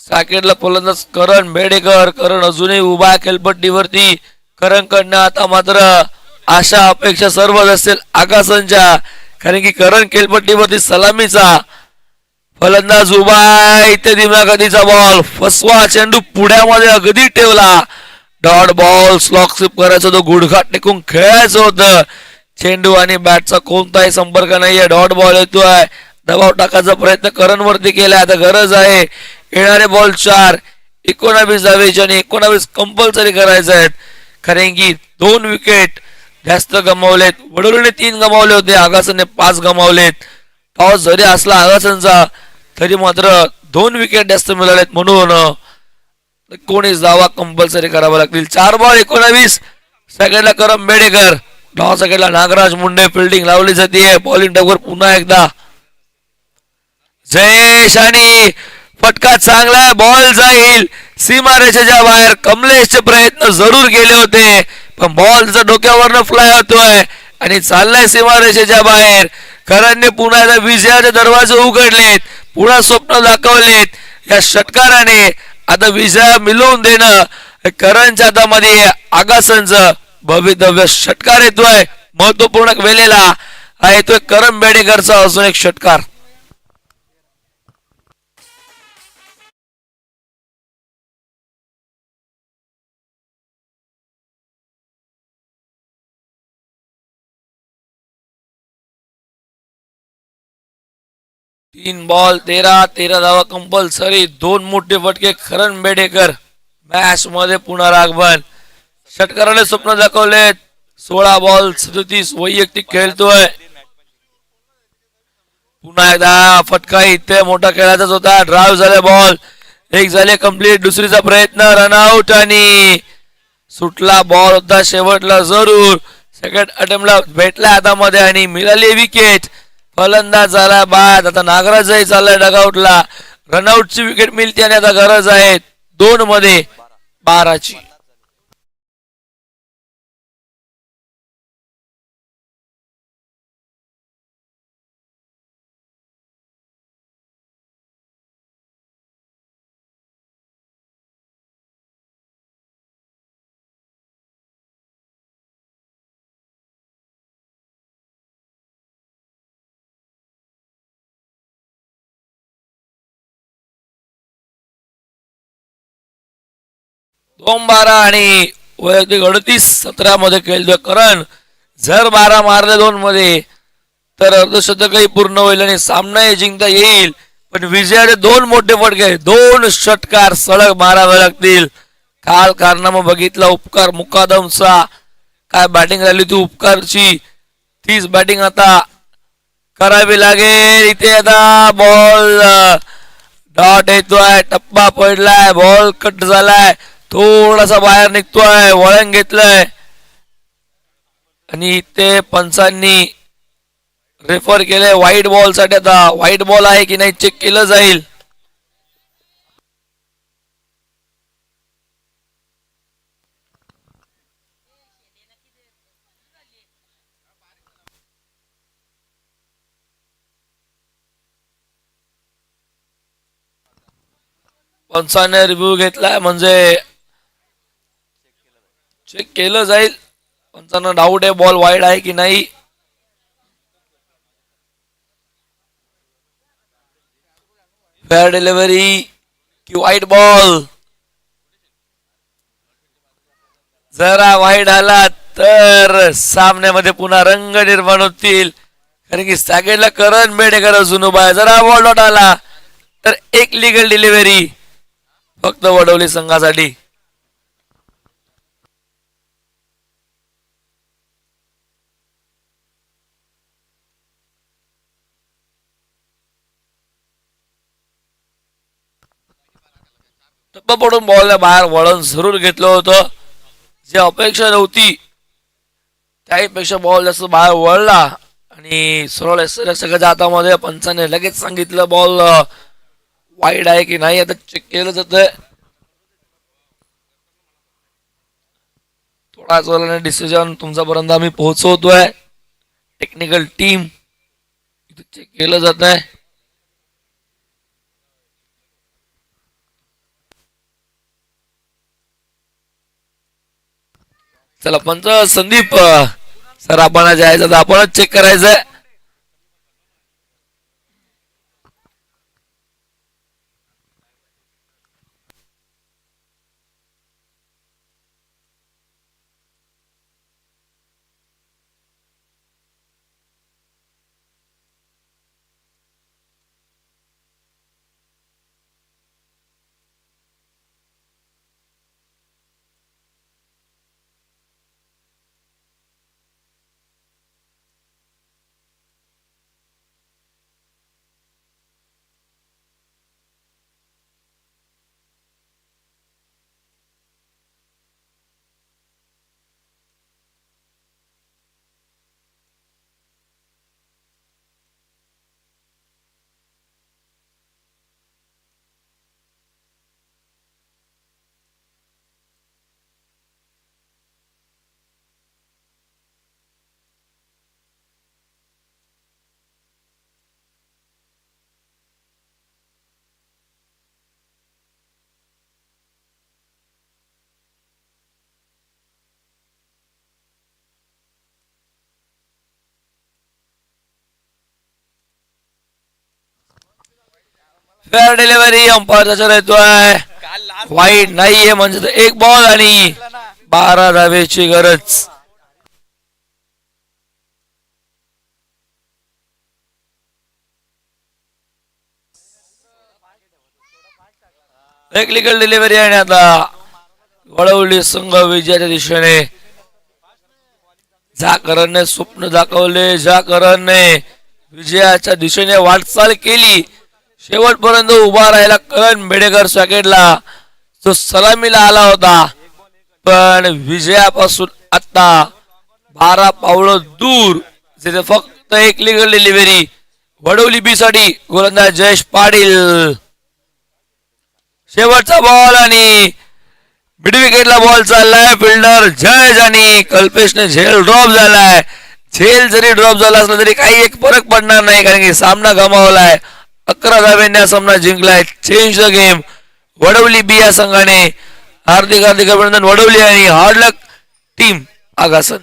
सॅकेटला फलंदाज करण बेडेकर करण अजूनही उभा खेळपट्टीवरती करण कडनं आता मात्र आशा अपेक्षा सर्वच असतील आकाशांच्या कारण की करण खेळपट्टीवरती सलामीचा फलंदाज उभा इथे धीम्या गतीचा बॉल फसवा चेंडू पुढ्यामध्ये अगदी ठेवला डॉट बॉल स्लॉक स्लिप करायचा तो गुडघा टेकून खेळायचं होतं चेंडू आणि बॅटचा कोणताही संपर्क नाहीये डॉट बॉल येतोय दबाव टाकायचा प्रयत्न करण वरती केलाय आता गरज आहे येणारे बॉल 4 19 धावेचे आणि 19 कंपल्सरी करायचे आहेत कारण की 2 विकेट जास्त गमावलेत वडोलीने 3 गमावले होते आगासने 5 गमावलेत टॉस जरी असला आगासनचा तरी मात्र 2 विकेट जास्त मिळालेत म्हणून 19 धावा कंपल्सरी करावा लागतील 4 बॉल 19 सेकंडला करम बेडेकर 9 सेकंडला नागराज मुंडे फिल्डिंग लावली जाते बॉलिंग टॉपवर पुन्हा एकदा जयेश आणि फटका चांगला बॉल जाईल सीमारेषेच्या बाहेर कमलेशचे प्रयत्न जरूर केले होते पण बॉल त्याच्या डोक्यावरनं फ्लाय होतोय आणि चाललाय सीमारेषेच्या बाहेर करणने पुन्हा एकदा विजयाचे दरवाजे उघडलेत पुन्हा स्वप्न दाखवलेत या षटकाराने आता विजय मिळवून देणं करणच्या हातामध्ये आगासनचं भवितव्य षटकार येतोय महत्वपूर्ण वेळेला हा येतोय करण बेडेकरचा अजून एक षटकार तीन बॉल 13 धावा कंपल्सरी 2 मोठे फटके करण बेडेकर मॅच मध्ये पुन्हा आगमन षटकाराने स्वप्न दाखवलेत 16 बॉल 37 वैयक्तिक खेळतोय पुन्हा एकदा फटका इथे मोठा खेळायचाच होता ड्राईव्ह झाले बॉल एक झाले कंप्लीट दुसरीचा प्रयत्न रनआउट आणि सुटला बॉल होता शेवटला जरूर सेकंड अटेम्प्टला भेटला हातामध्ये आणि मिळाली विकेट फलंदाज झाला बाद आता नागराजही चाललाय डगआउटला रनआउटची विकेट मिळते आणि आता गरज आहे 2 मध्ये 12ची 2-12 आणि वैयक्तिक 38-17 मध्ये खेळतोय करण. जर 12 मारले 2 मध्ये तर अर्धशतकही पूर्ण होईल आणि सामना जिंकता येईल. पण विजयाचे 2 मोठे फटके, 2 षटकार सलग मारावे लागतील. काल कारनामा बघितला उपकार मुकादमचा, काय बॅटिंग राहिली ती उपकारची, तीच बॅटिंग आता करावी लागेल. इथे आता बॉल डॉट येतोय, टप्पा पडलाय, बॉल कट झालाय, थोडासा बाहेर निघतोय, वळण घेतलंय आणि इथे पंचांनी रेफर केलंय व्हाईट बॉल साठी. आता व्हाईट बॉल आहे की नाही चेक केलं जाईल. पंचाने रिव्ह्यू घेतलाय म्हणजे चेक केलं जाईल. पंचांना डाऊट आहे बॉल वाईड आहे की नाही. फेअर डिलिव्हरी की वाईट बॉल. जरा वाईट आला तर सामन्यामध्ये पुन्हा रंग निर्माण होतील, कारण की सॅगेटला करण बेडेकर अजून उभा आहे. जरा बॉल डॉट आला तर एक लिगल डिलिव्हरी फक्त वडवली संघासाठी. टप्पा पडून बॉलला बाहेर वळण जरूर घेतलं होतं. जी अपेक्षा नव्हती त्याहीपेक्षा बॉल जास्त बाहेर वळला आणि सरळ सगळ्याच्या हातामध्ये पंचाने लगेच सांगितलं बॉल वाईड आहे की नाही. आता चेक केलं जातंय. थोडाच वेळाने डिसिजन तुमच्यापर्यंत आम्ही पोहोचवतोय. टेक्निकल टीम इथे चेक केलं जात आहे. चला पंच संदीप सर आपण जायचं तर आपणच चेक करायचंय. फेअर डिलिव्हरी अंपायरचा येतोय. वाईट नाहीये म्हणजे एक बॉल आणि 12 धावेची गरज. एक लिगल डिलिव्हरी आणि आता वडवली संघ विजयाच्या दिशेने. ज्या करणने स्वप्न दाखवले, ज्या करणने विजयाच्या दिशेने वाटचाल केली, शेवटपर्यंत उभा राहिला करण बेडेकर सॅकेटला जो सलामीला आला होता, पण विजयापासून आता 12 पावलं दूर. जिथे फक्त एक लिगल डिलिव्हरी वडवली बी साठी गोलंदाज जयेश पाटील. शेवटचा बॉल आणि मिड विकेटला बॉल चाललाय. फिल्डर जयेश आणि कल्पेशने झेल ड्रॉप झालाय. झेल जरी ड्रॉप झाला असला तरी काही एक फरक पडणार नाही, कारण की सामना गमावलाय. 11 धाब्यांनी हा सामना जिंकलाय. चेंज द गेम वडवली बी या संघाने. हार्दिक अभिनंदन वडवली आणि हार्ड लक टीम आगासन.